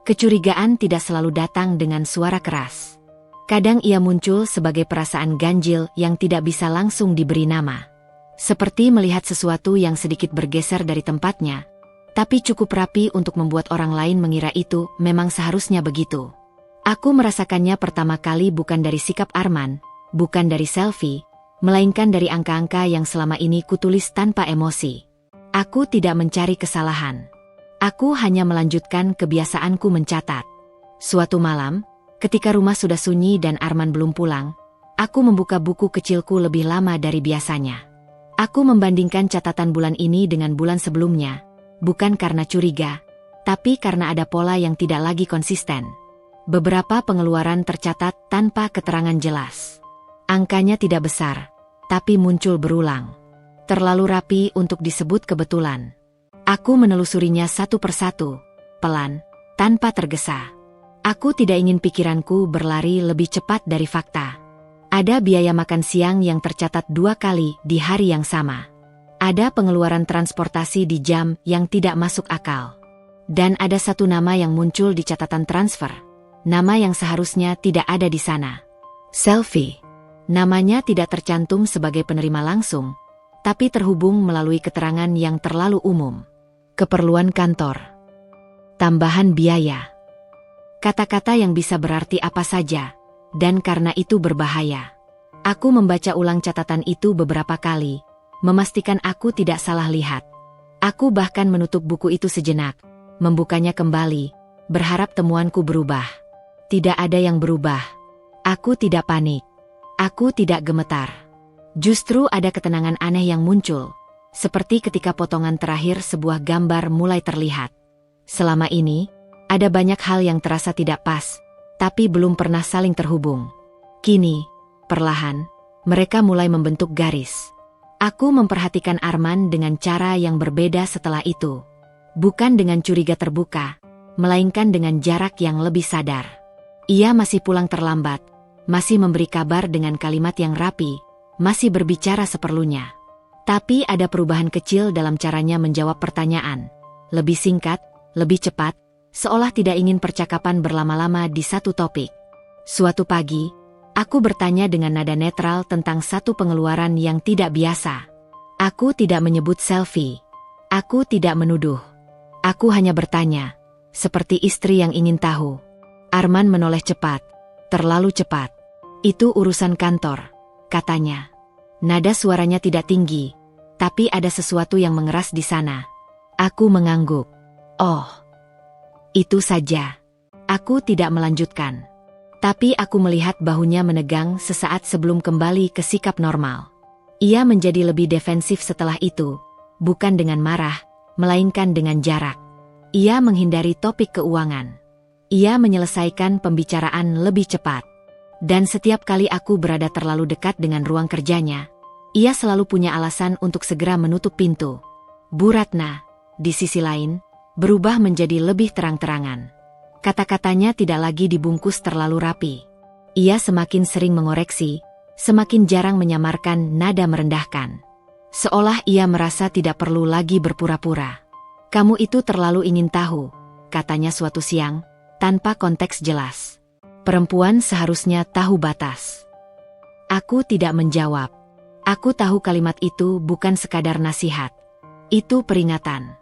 Kecurigaan tidak selalu datang dengan suara keras. Kadang ia muncul sebagai perasaan ganjil yang tidak bisa langsung diberi nama. Seperti melihat sesuatu yang sedikit bergeser dari tempatnya, tapi cukup rapi untuk membuat orang lain mengira itu memang seharusnya begitu. Aku merasakannya pertama kali bukan dari sikap Arman, bukan dari selfie, melainkan dari angka-angka yang selama ini kutulis tanpa emosi. Aku tidak mencari kesalahan. Aku hanya melanjutkan kebiasaanku mencatat. Suatu malam, ketika rumah sudah sunyi dan Arman belum pulang, aku membuka buku kecilku lebih lama dari biasanya. Aku membandingkan catatan bulan ini dengan bulan sebelumnya, bukan karena curiga, tapi karena ada pola yang tidak lagi konsisten. Beberapa pengeluaran tercatat tanpa keterangan jelas. Angkanya tidak besar, tapi muncul berulang. Terlalu rapi untuk disebut kebetulan. Aku menelusurinya satu persatu, pelan, tanpa tergesa. Aku tidak ingin pikiranku berlari lebih cepat dari fakta. Ada biaya makan siang yang tercatat 2 kali di hari yang sama. Ada pengeluaran transportasi di jam yang tidak masuk akal. Dan ada satu nama yang muncul di catatan transfer. Nama yang seharusnya tidak ada di sana. Selfie. Namanya tidak tercantum sebagai penerima langsung, tapi terhubung melalui keterangan yang terlalu umum. Keperluan kantor. Tambahan biaya. Kata-kata yang bisa berarti apa saja, dan karena itu berbahaya. Aku membaca ulang catatan itu beberapa kali, memastikan aku tidak salah lihat. Aku bahkan menutup buku itu sejenak, membukanya kembali, berharap temuanku berubah. Tidak ada yang berubah. Aku tidak panik. Aku tidak gemetar. Justru ada ketenangan aneh yang muncul. Seperti ketika potongan terakhir sebuah gambar mulai terlihat. Selama ini, ada banyak hal yang terasa tidak pas, tapi belum pernah saling terhubung. Kini, perlahan, mereka mulai membentuk garis. Aku memperhatikan Arman dengan cara yang berbeda setelah itu. Bukan dengan curiga terbuka, melainkan dengan jarak yang lebih sadar. Ia masih pulang terlambat, masih memberi kabar dengan kalimat yang rapi, masih berbicara seperlunya. Tapi ada perubahan kecil dalam caranya menjawab pertanyaan. Lebih singkat, lebih cepat, seolah tidak ingin percakapan berlama-lama di satu topik. Suatu pagi, Aku bertanya dengan nada netral tentang satu pengeluaran yang tidak biasa. Aku tidak menyebut selfie. Aku tidak menuduh. Aku hanya bertanya, seperti istri yang ingin tahu. Arman menoleh cepat, terlalu cepat. Itu urusan kantor, katanya. Nada suaranya tidak tinggi, tapi ada sesuatu yang mengeras di sana. Aku mengangguk. Oh, itu saja. Aku tidak melanjutkan. Tapi aku melihat bahunya menegang sesaat sebelum kembali ke sikap normal. Ia menjadi lebih defensif setelah itu, bukan dengan marah, melainkan dengan jarak. Ia menghindari topik keuangan. Ia menyelesaikan pembicaraan lebih cepat. Dan setiap kali aku berada terlalu dekat dengan ruang kerjanya, ia selalu punya alasan untuk segera menutup pintu. Bu Ratna, di sisi lain, berubah menjadi lebih terang-terangan. Kata-katanya tidak lagi dibungkus terlalu rapi. Ia semakin sering mengoreksi, semakin jarang menyamarkan nada merendahkan. Seolah ia merasa tidak perlu lagi berpura-pura. Kamu itu terlalu ingin tahu, katanya suatu siang, tanpa konteks jelas. Perempuan seharusnya tahu batas. Aku tidak menjawab. Aku tahu kalimat itu bukan sekadar nasihat. Itu peringatan.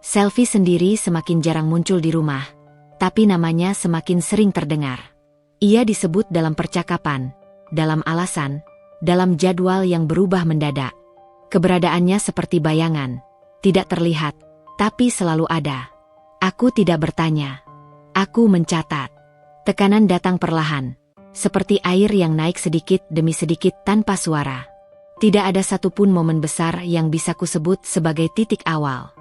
Selfie sendiri semakin jarang muncul di rumah, tapi namanya semakin sering terdengar. Ia disebut dalam percakapan, dalam alasan, dalam jadwal yang berubah mendadak. Keberadaannya seperti bayangan, tidak terlihat, tapi selalu ada. Aku tidak bertanya. Aku mencatat. Tekanan datang perlahan, seperti air yang naik sedikit demi sedikit tanpa suara. Tidak ada satupun momen besar yang bisa kusebut sebagai titik awal.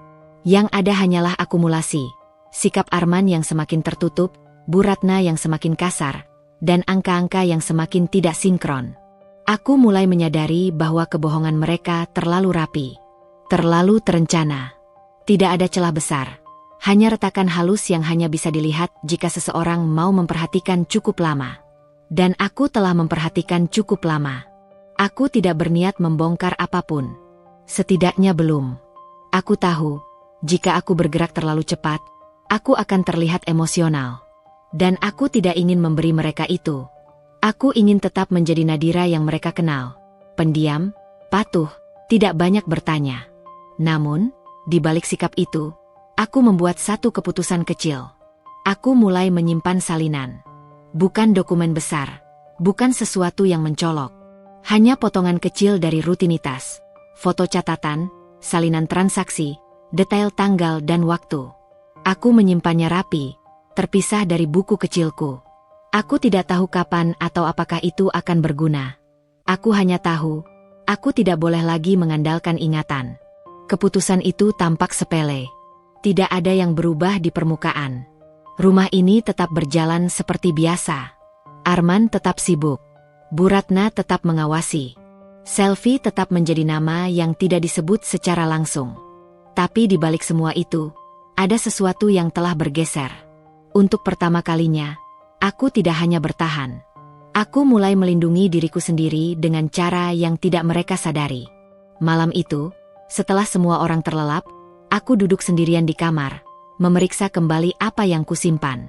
Yang ada hanyalah akumulasi. Sikap Arman yang semakin tertutup, Bu Ratna yang semakin kasar, dan angka-angka yang semakin tidak sinkron. Aku mulai menyadari bahwa kebohongan mereka terlalu rapi, terlalu terencana. Tidak ada celah besar, hanya retakan halus yang hanya bisa dilihat jika seseorang mau memperhatikan cukup lama. Dan aku telah memperhatikan cukup lama. Aku tidak berniat membongkar apapun. Setidaknya belum. Aku tahu, jika aku bergerak terlalu cepat, aku akan terlihat emosional. Dan aku tidak ingin memberi mereka itu. Aku ingin tetap menjadi Nadira yang mereka kenal. Pendiam, patuh, tidak banyak bertanya. Namun, di balik sikap itu, aku membuat satu keputusan kecil. Aku mulai menyimpan salinan. Bukan dokumen besar, bukan sesuatu yang mencolok. Hanya potongan kecil dari rutinitas. Foto catatan, salinan transaksi, detail tanggal dan waktu. Aku menyimpannya rapi, terpisah dari buku kecilku. Aku tidak tahu kapan atau apakah itu akan berguna. Aku hanya tahu, aku tidak boleh lagi mengandalkan ingatan. Keputusan itu tampak sepele. Tidak ada yang berubah di permukaan. Rumah ini tetap berjalan seperti biasa. Arman tetap sibuk. Bu Ratna tetap mengawasi. Selfie tetap menjadi nama yang tidak disebut secara langsung. Tapi di balik semua itu, ada sesuatu yang telah bergeser. Untuk pertama kalinya, aku tidak hanya bertahan. Aku mulai melindungi diriku sendiri dengan cara yang tidak mereka sadari. Malam itu, setelah semua orang terlelap, aku duduk sendirian di kamar, memeriksa kembali apa yang kusimpan.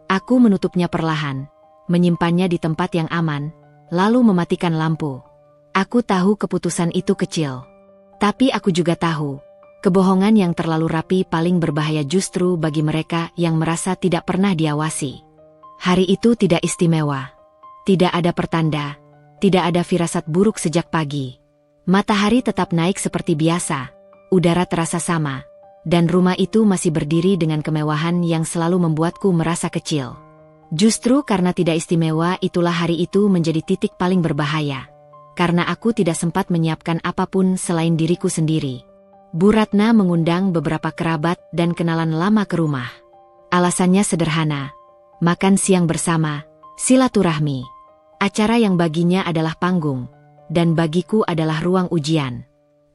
Aku menutupnya perlahan, menyimpannya di tempat yang aman, lalu mematikan lampu. Aku tahu keputusan itu kecil. Tapi aku juga tahu, kebohongan yang terlalu rapi paling berbahaya justru bagi mereka yang merasa tidak pernah diawasi. Hari itu tidak istimewa. Tidak ada pertanda, tidak ada firasat buruk sejak pagi. Matahari tetap naik seperti biasa, udara terasa sama, dan rumah itu masih berdiri dengan kemewahan yang selalu membuatku merasa kecil. Justru karena tidak istimewa itulah hari itu menjadi titik paling berbahaya. Karena aku tidak sempat menyiapkan apapun selain diriku sendiri. Bu Ratna mengundang beberapa kerabat dan kenalan lama ke rumah. Alasannya sederhana, makan siang bersama, silaturahmi. Acara yang baginya adalah panggung, dan bagiku adalah ruang ujian.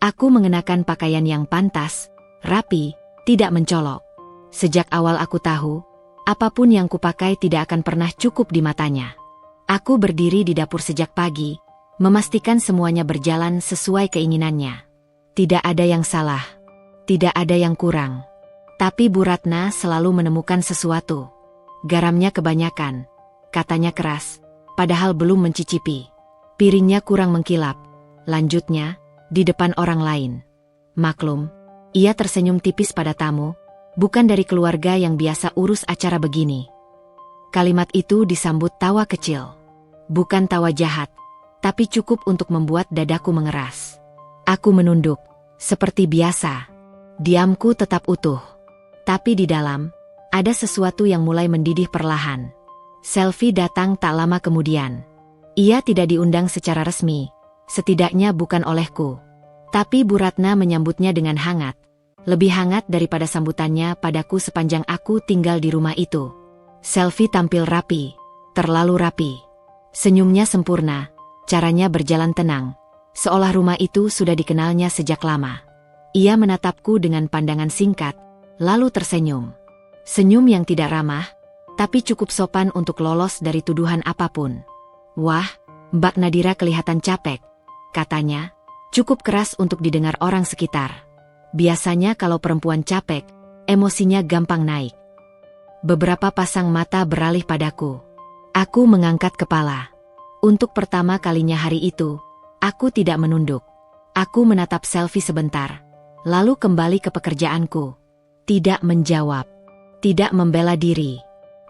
Aku mengenakan pakaian yang pantas, rapi, tidak mencolok. Sejak awal aku tahu, apapun yang kupakai tidak akan pernah cukup di matanya. Aku berdiri di dapur sejak pagi, memastikan semuanya berjalan sesuai keinginannya. Tidak ada yang salah, tidak ada yang kurang. Tapi Bu Ratna selalu menemukan sesuatu. Garamnya kebanyakan, katanya keras. padahal belum mencicipi. Piringnya kurang mengkilap. Lanjutnya, di depan orang lain. Maklum, ia tersenyum tipis pada tamu, bukan dari keluarga yang biasa urus acara begini. Kalimat itu disambut tawa kecil. Bukan tawa jahat, tapi cukup untuk membuat dadaku mengeras. Aku menunduk, seperti biasa. Diamku tetap utuh. Tapi di dalam, ada sesuatu yang mulai mendidih perlahan. Selfie datang tak lama kemudian. Ia tidak diundang secara resmi, setidaknya bukan olehku. Tapi Bu Ratna menyambutnya dengan hangat. Lebih hangat daripada sambutannya padaku sepanjang aku tinggal di rumah itu. Selfie tampil rapi, terlalu rapi. Senyumnya sempurna, caranya berjalan tenang, seolah rumah itu sudah dikenalnya sejak lama. Ia menatapku dengan pandangan singkat, lalu tersenyum. Senyum yang tidak ramah, tapi cukup sopan untuk lolos dari tuduhan apapun. "Wah, Mbak Nadira kelihatan capek," katanya, cukup keras untuk didengar orang sekitar. Biasanya kalau perempuan capek, emosinya gampang naik. Beberapa pasang mata beralih padaku. Aku mengangkat kepala. Untuk pertama kalinya hari itu, aku tidak menunduk. Aku menatap selfie sebentar, lalu kembali ke pekerjaanku. Tidak menjawab, tidak membela diri.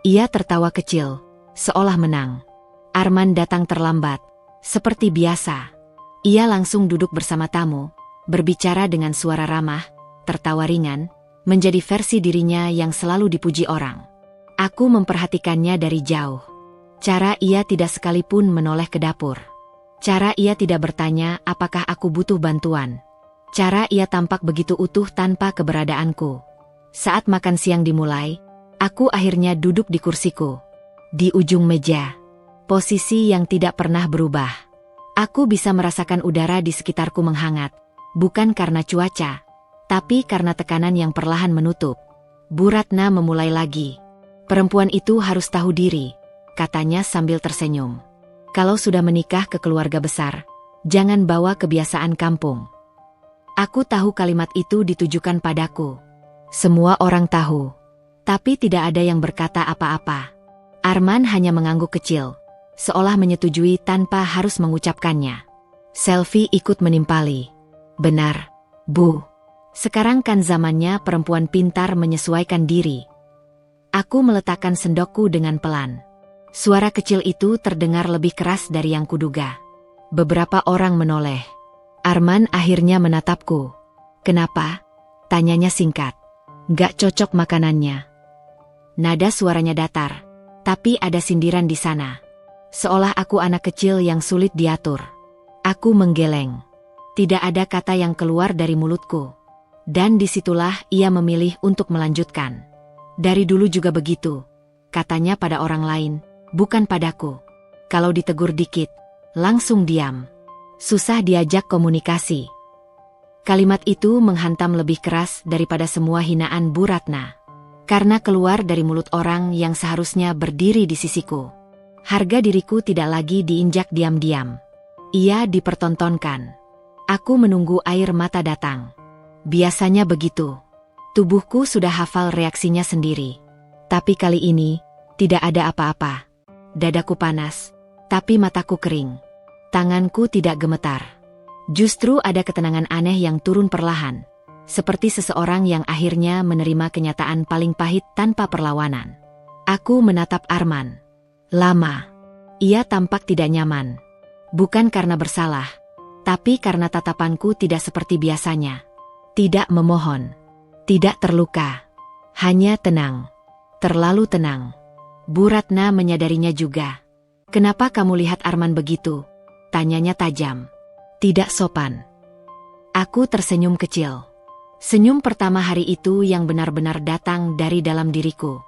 Ia tertawa kecil, seolah menang. Arman datang terlambat, seperti biasa. Ia langsung duduk bersama tamu, berbicara dengan suara ramah, tertawa ringan, menjadi versi dirinya yang selalu dipuji orang. Aku memperhatikannya dari jauh. Cara ia tidak sekalipun menoleh ke dapur. Cara ia tidak bertanya apakah aku butuh bantuan. Cara ia tampak begitu utuh tanpa keberadaanku. Saat makan siang dimulai, aku akhirnya duduk di kursiku. Di ujung meja. Posisi yang tidak pernah berubah. Aku bisa merasakan udara di sekitarku menghangat. Bukan karena cuaca, tapi karena tekanan yang perlahan menutup. Bu Ratna memulai lagi. "Perempuan itu harus tahu diri," katanya sambil tersenyum. "Kalau sudah menikah ke keluarga besar, jangan bawa kebiasaan kampung." Aku tahu kalimat itu ditujukan padaku. Semua orang tahu. Tapi tidak ada yang berkata apa-apa. Arman hanya mengangguk kecil, seolah menyetujui tanpa harus mengucapkannya. Selfie ikut menimpali. "Benar, Bu. Sekarang kan zamannya perempuan pintar menyesuaikan diri." Aku meletakkan sendokku dengan pelan. Suara kecil itu terdengar lebih keras dari yang kuduga. Beberapa orang menoleh. Arman akhirnya menatapku. "Kenapa?" tanyanya singkat. "Gak cocok makanannya." Nada suaranya datar, tapi ada sindiran di sana. Seolah aku anak kecil yang sulit diatur. Aku menggeleng. Tidak ada kata yang keluar dari mulutku. Dan disitulah ia memilih untuk melanjutkan. "Dari dulu juga begitu," katanya pada orang lain, bukan padaku. Kalau ditegur dikit, langsung diam. Susah diajak komunikasi. Kalimat itu menghantam lebih keras daripada semua hinaan Bu Ratna. Karena keluar dari mulut orang yang seharusnya berdiri di sisiku. Harga diriku tidak lagi diinjak diam-diam. Ia dipertontonkan. Aku menunggu air mata datang. Biasanya begitu. Tubuhku sudah hafal reaksinya sendiri. Tapi kali ini, tidak ada apa-apa. Dadaku panas, tapi mataku kering. Tanganku tidak gemetar. Justru ada ketenangan aneh yang turun perlahan. Seperti seseorang yang akhirnya menerima kenyataan paling pahit tanpa perlawanan. Aku menatap Arman. Lama. Ia tampak tidak nyaman. Bukan karena bersalah, tapi karena tatapanku tidak seperti biasanya. Tidak memohon. Tidak terluka, hanya tenang. Terlalu tenang. Bu Ratna menyadarinya juga. "Kenapa kamu lihat Arman begitu?" tanyanya tajam. Tidak sopan. Aku tersenyum kecil. Senyum pertama hari itu yang benar-benar datang dari dalam diriku.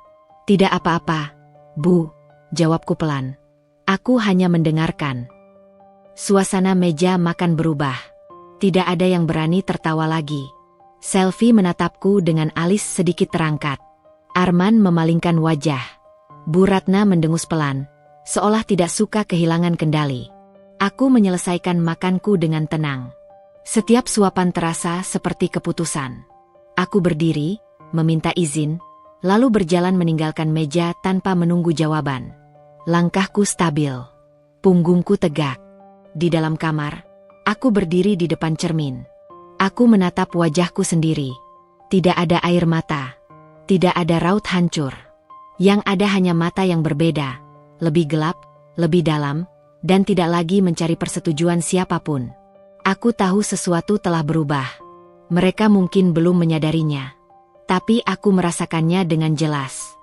"Tidak apa-apa, Bu," jawabku pelan. "Aku hanya mendengarkan." Suasana meja makan berubah. Tidak ada yang berani tertawa lagi. Selfie menatapku dengan alis sedikit terangkat. Arman memalingkan wajah. Bu Ratna mendengus pelan, seolah tidak suka kehilangan kendali. Aku menyelesaikan makanku dengan tenang. Setiap suapan terasa seperti keputusan. Aku berdiri, meminta izin, lalu berjalan meninggalkan meja tanpa menunggu jawaban. Langkahku stabil. Punggungku tegak. Di dalam kamar, aku berdiri di depan cermin. Aku menatap wajahku sendiri. Tidak ada air mata. Tidak ada raut hancur. Yang ada hanya mata yang berbeda. Lebih gelap, lebih dalam, dan tidak lagi mencari persetujuan siapapun. Aku tahu sesuatu telah berubah. Mereka mungkin belum menyadarinya. Tapi aku merasakannya dengan jelas.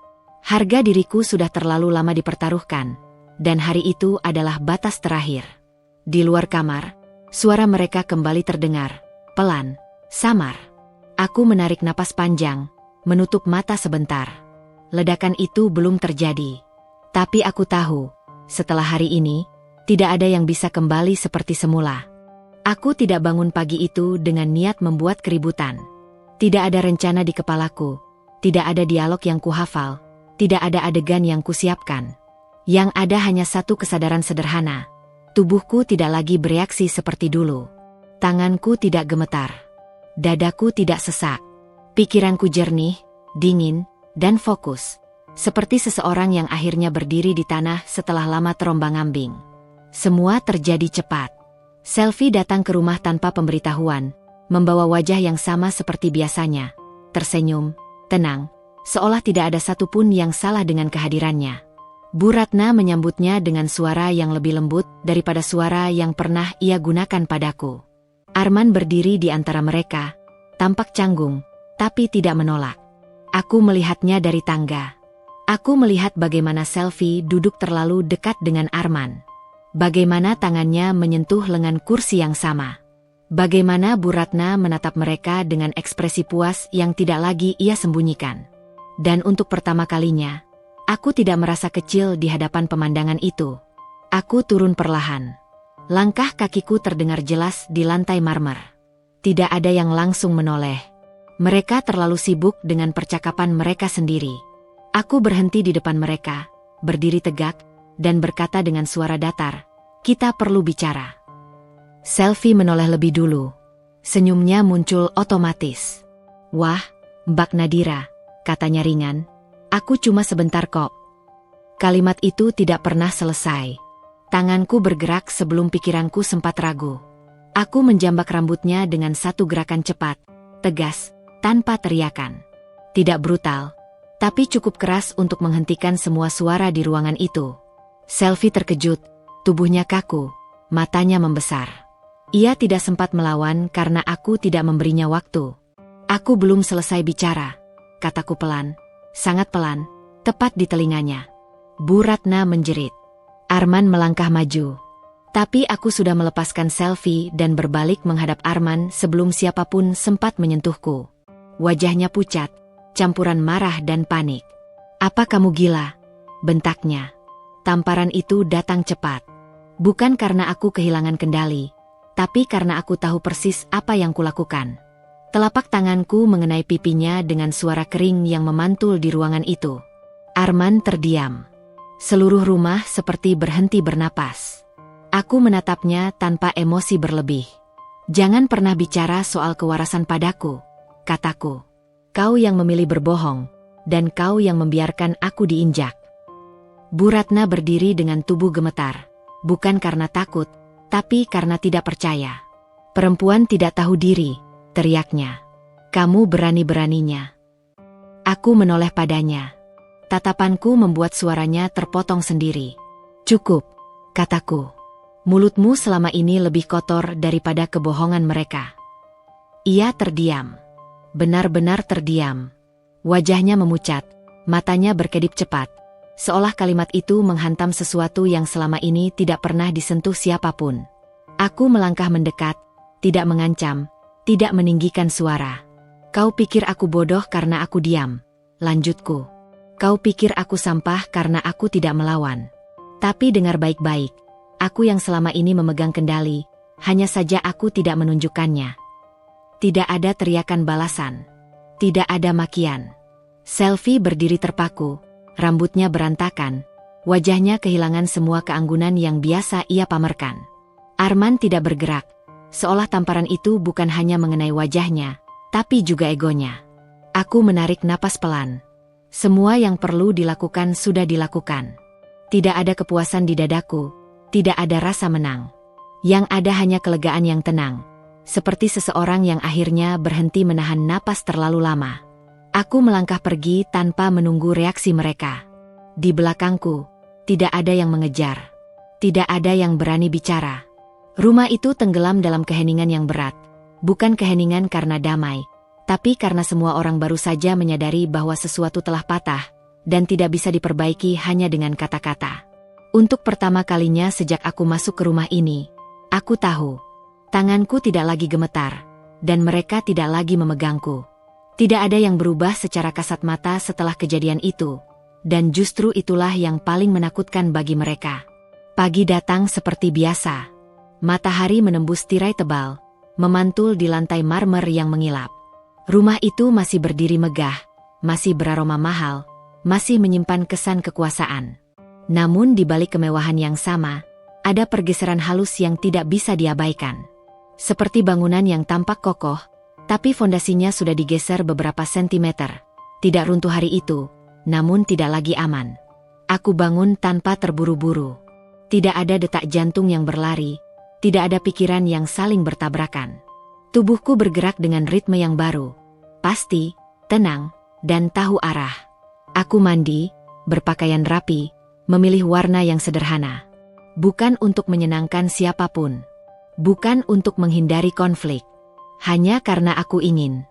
Harga diriku sudah terlalu lama dipertaruhkan, dan hari itu adalah batas terakhir. Di luar kamar, suara mereka kembali terdengar, pelan, samar. Aku menarik napas panjang, menutup mata sebentar. Ledakan itu belum terjadi. Tapi aku tahu, setelah hari ini, tidak ada yang bisa kembali seperti semula. Aku tidak bangun pagi itu dengan niat membuat keributan. Tidak ada rencana di kepalaku, tidak ada dialog yang kuhafal, tidak ada adegan yang kusiapkan. Yang ada hanya satu kesadaran sederhana. Tubuhku tidak lagi bereaksi seperti dulu. Tanganku tidak gemetar. Dadaku tidak sesak. Pikiranku jernih, dingin, dan fokus. Seperti seseorang yang akhirnya berdiri di tanah setelah lama terombang-ambing. Semua terjadi cepat. Selvi datang ke rumah tanpa pemberitahuan, membawa wajah yang sama seperti biasanya. Tersenyum, tenang, seolah tidak ada satupun yang salah dengan kehadirannya. Bu Ratna menyambutnya dengan suara yang lebih lembut daripada suara yang pernah ia gunakan padaku. Arman berdiri di antara mereka, tampak canggung, tapi tidak menolak. Aku melihatnya dari tangga. Aku melihat bagaimana Selvi duduk terlalu dekat dengan Arman. Bagaimana tangannya menyentuh lengan kursi yang sama. Bagaimana Bu Ratna menatap mereka dengan ekspresi puas yang tidak lagi ia sembunyikan. Dan untuk pertama kalinya, aku tidak merasa kecil di hadapan pemandangan itu. Aku turun perlahan. Langkah kakiku terdengar jelas di lantai marmer. Tidak ada yang langsung menoleh. Mereka terlalu sibuk dengan percakapan mereka sendiri. Aku berhenti di depan mereka, berdiri tegak, dan berkata dengan suara datar, "Kita perlu bicara." Selvi menoleh lebih dulu. Senyumnya muncul otomatis. "Wah, Mbak Nadira," katanya ringan, "aku cuma sebentar kok." Kalimat itu tidak pernah selesai. Tanganku bergerak sebelum pikiranku sempat ragu. Aku menjambak rambutnya dengan satu gerakan cepat, tegas, tanpa teriakan. Tidak brutal, tapi cukup keras untuk menghentikan semua suara di ruangan itu. Selvi terkejut, tubuhnya kaku, matanya membesar. Ia tidak sempat melawan karena aku tidak memberinya waktu. "Aku belum selesai bicara," kataku pelan, sangat pelan, tepat di telinganya. Bu Ratna menjerit. Arman melangkah maju. Tapi aku sudah melepaskan Selvi dan berbalik menghadap Arman sebelum siapapun sempat menyentuhku. Wajahnya pucat, campuran marah dan panik. "Apa kamu gila?" bentaknya. Tamparan itu datang cepat. Bukan karena aku kehilangan kendali, tapi karena aku tahu persis apa yang kulakukan. Telapak tanganku mengenai pipinya dengan suara kering yang memantul di ruangan itu. Arman terdiam. Seluruh rumah seperti berhenti bernapas. Aku menatapnya tanpa emosi berlebih. "Jangan pernah bicara soal kewarasan padaku," kataku. "Kau yang memilih berbohong, dan kau yang membiarkan aku diinjak." Bu Ratna berdiri dengan tubuh gemetar, bukan karena takut, tapi karena tidak percaya. "Perempuan tidak tahu diri," teriaknya. "Kamu berani-beraninya." Aku menoleh padanya. Tatapanku membuat suaranya terpotong sendiri. "Cukup," kataku. "Mulutmu selama ini lebih kotor daripada kebohongan mereka." Ia terdiam. Benar-benar terdiam. Wajahnya memucat, matanya berkedip cepat, seolah kalimat itu menghantam sesuatu yang selama ini tidak pernah disentuh siapapun. Aku melangkah mendekat, tidak mengancam, tidak meninggikan suara. "Kau pikir aku bodoh karena aku diam," lanjutku. "Kau pikir aku sampah karena aku tidak melawan. Tapi dengar baik-baik, aku yang selama ini memegang kendali, hanya saja aku tidak menunjukkannya." Tidak ada teriakan balasan. Tidak ada makian. Selvi berdiri terpaku, rambutnya berantakan, wajahnya kehilangan semua keanggunan yang biasa ia pamerkan. Arman tidak bergerak, seolah tamparan itu bukan hanya mengenai wajahnya, tapi juga egonya. Aku menarik napas pelan. Semua yang perlu dilakukan sudah dilakukan. Tidak ada kepuasan di dadaku, Tidak ada rasa menang. Yang ada hanya kelegaan yang tenang. Seperti seseorang yang akhirnya berhenti menahan napas terlalu lama. Aku melangkah pergi tanpa menunggu reaksi mereka. Di belakangku, tidak ada yang mengejar. Tidak ada yang berani bicara. Rumah itu tenggelam dalam keheningan yang berat. Bukan keheningan karena damai, tapi karena semua orang baru saja menyadari bahwa sesuatu telah patah dan tidak bisa diperbaiki hanya dengan kata-kata. Untuk pertama kalinya sejak aku masuk ke rumah ini, aku tahu, tanganku tidak lagi gemetar, dan mereka tidak lagi memegangku. Tidak ada yang berubah secara kasat mata setelah kejadian itu, dan justru itulah yang paling menakutkan bagi mereka. Pagi datang seperti biasa. Matahari menembus tirai tebal, memantul di lantai marmer yang mengilap. Rumah itu masih berdiri megah, masih beraroma mahal, masih menyimpan kesan kekuasaan. Namun di balik kemewahan yang sama, ada pergeseran halus yang tidak bisa diabaikan. Seperti bangunan yang tampak kokoh, tapi fondasinya sudah digeser beberapa sentimeter. Tidak runtuh hari itu, namun tidak lagi aman. Aku bangun tanpa terburu-buru. Tidak ada detak jantung yang berlari, tidak ada pikiran yang saling bertabrakan. Tubuhku bergerak dengan ritme yang baru, pasti, tenang, dan tahu arah. Aku mandi, berpakaian rapi, memilih warna yang sederhana. Bukan untuk menyenangkan siapapun. Bukan untuk menghindari konflik. Hanya karena aku ingin.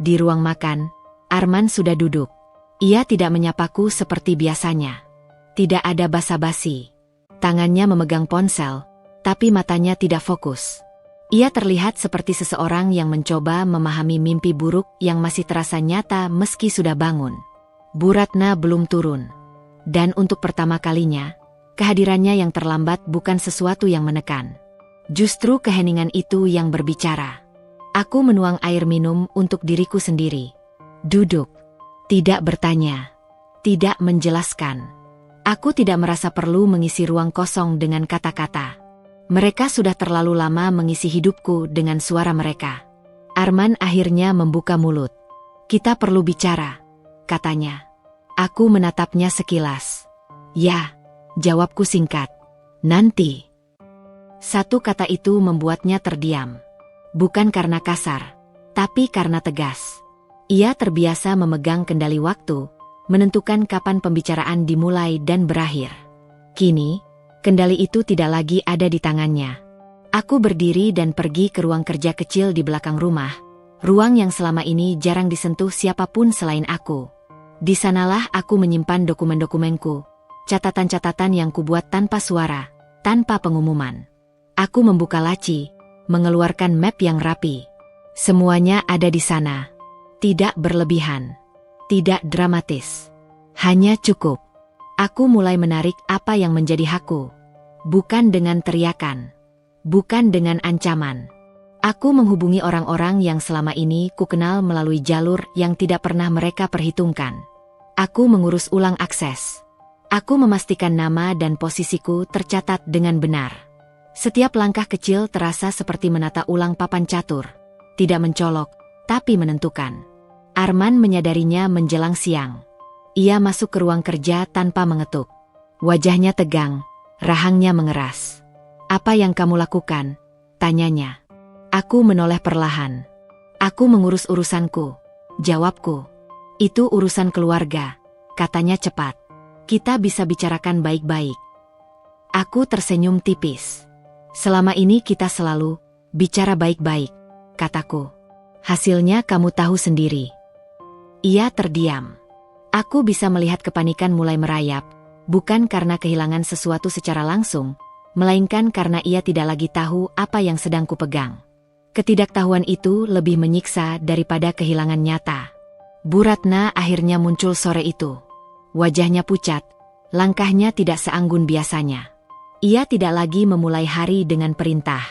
Di ruang makan, Arman sudah duduk. Ia tidak menyapaku seperti biasanya. Tidak ada basa-basi. Tangannya memegang ponsel, tapi matanya tidak fokus. Ia terlihat seperti seseorang yang mencoba memahami mimpi buruk yang masih terasa nyata meski sudah bangun. Bu Ratna belum turun. Dan untuk pertama kalinya, kehadirannya yang terlambat bukan sesuatu yang menekan. Justru keheningan itu yang berbicara. Aku menuang air minum untuk diriku sendiri. Duduk. Tidak bertanya. Tidak menjelaskan. Aku tidak merasa perlu mengisi ruang kosong dengan kata-kata. Mereka sudah terlalu lama mengisi hidupku dengan suara mereka. Arman akhirnya membuka mulut. Kita perlu bicara, katanya. Aku menatapnya sekilas. Ya, jawabku singkat. Nanti. Satu kata itu membuatnya terdiam. Bukan karena kasar, tapi karena tegas. Ia terbiasa memegang kendali waktu, menentukan kapan pembicaraan dimulai dan berakhir. Kini, kendali itu tidak lagi ada di tangannya. Aku berdiri dan pergi ke ruang kerja kecil di belakang rumah, ruang yang selama ini jarang disentuh siapapun selain aku. Di sanalah aku menyimpan dokumen-dokumenku, catatan-catatan yang kubuat tanpa suara, tanpa pengumuman. Aku membuka laci, mengeluarkan map yang rapi. Semuanya ada di sana. Tidak berlebihan. Tidak dramatis. Hanya cukup. Aku mulai menarik apa yang menjadi hakku. Bukan dengan teriakan. Bukan dengan ancaman. Aku menghubungi orang-orang yang selama ini kukenal melalui jalur yang tidak pernah mereka perhitungkan. Aku mengurus ulang akses. Aku memastikan nama dan posisiku tercatat dengan benar. Setiap langkah kecil terasa seperti menata ulang papan catur. Tidak mencolok, tapi menentukan. Arman menyadarinya menjelang siang. Ia masuk ke ruang kerja tanpa mengetuk. Wajahnya tegang, rahangnya mengeras. Apa yang kamu lakukan? Tanyanya. Aku menoleh perlahan. Aku mengurus urusanku. Jawabku. Itu urusan keluarga, katanya cepat. Kita bisa bicarakan baik-baik. Aku tersenyum tipis. Selama ini kita selalu bicara baik-baik, kataku. Hasilnya kamu tahu sendiri. Ia terdiam. Aku bisa melihat kepanikan mulai merayap, bukan karena kehilangan sesuatu secara langsung, melainkan karena ia tidak lagi tahu apa yang sedang kupegang. Ketidaktahuan itu lebih menyiksa daripada kehilangan nyata. Bu Ratna akhirnya muncul sore itu. Wajahnya pucat, langkahnya tidak seanggun biasanya. Ia tidak lagi memulai hari dengan perintah.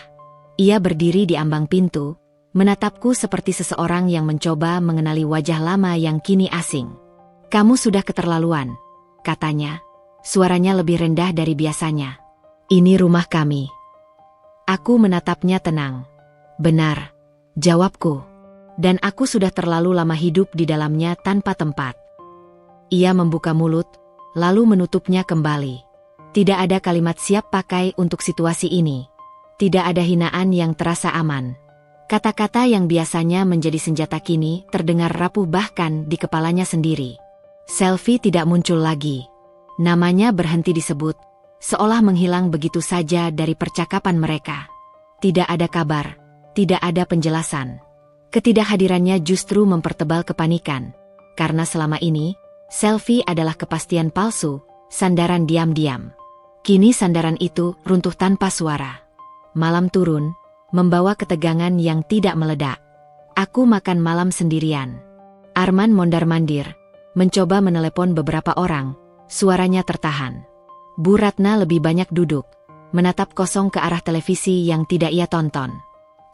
Ia berdiri di ambang pintu, menatapku seperti seseorang yang mencoba mengenali wajah lama yang kini asing. Kamu sudah keterlaluan, katanya. Suaranya lebih rendah dari biasanya. Ini rumah kami. Aku menatapnya tenang. Benar, jawabku. Dan aku sudah terlalu lama hidup di dalamnya tanpa tempat. Ia membuka mulut, lalu menutupnya kembali. Tidak ada kalimat siap pakai untuk situasi ini. Tidak ada hinaan yang terasa aman. Kata-kata yang biasanya menjadi senjata kini terdengar rapuh bahkan di kepalanya sendiri. Selvi tidak muncul lagi. Namanya berhenti disebut, seolah menghilang begitu saja dari percakapan mereka. Tidak ada kabar, tidak ada penjelasan. Ketidakhadirannya justru mempertebal kepanikan. Karena selama ini, Selvi adalah kepastian palsu, sandaran diam-diam. Kini sandaran itu runtuh tanpa suara. Malam turun, membawa ketegangan yang tidak meledak. Aku makan malam sendirian. Arman mondar-mandir, mencoba menelepon beberapa orang, suaranya tertahan. Bu Ratna lebih banyak duduk, menatap kosong ke arah televisi yang tidak ia tonton.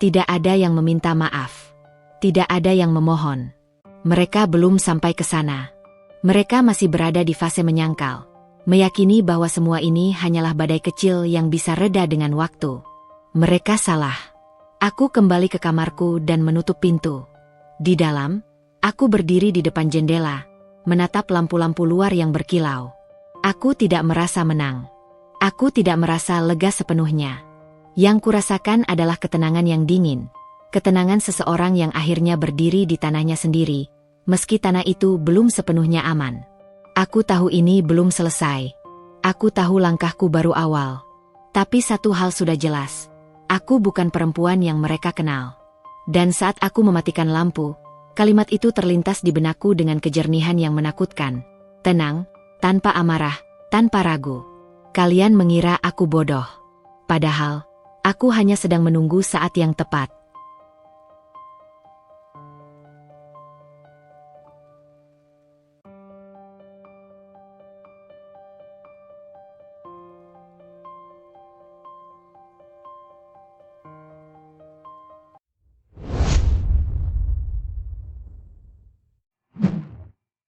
Tidak ada yang meminta maaf. Tidak ada yang memohon. Mereka belum sampai ke sana. Mereka masih berada di fase menyangkal. Meyakini bahwa semua ini hanyalah badai kecil yang bisa reda dengan waktu. Mereka salah. Aku kembali ke kamarku dan menutup pintu. Di dalam, aku berdiri di depan jendela, menatap lampu-lampu luar yang berkilau. Aku tidak merasa menang. Aku tidak merasa lega sepenuhnya. Yang kurasakan adalah ketenangan yang dingin. Ketenangan seseorang yang akhirnya berdiri di tanahnya sendiri, meski tanah itu belum sepenuhnya aman. Aku tahu ini belum selesai. Aku tahu langkahku baru awal. Tapi satu hal sudah jelas. Aku bukan perempuan yang mereka kenal. Dan saat aku mematikan lampu, kalimat itu terlintas di benakku dengan kejernihan yang menakutkan. Tenang, tanpa amarah, tanpa ragu. Kalian mengira aku bodoh. Padahal, aku hanya sedang menunggu saat yang tepat.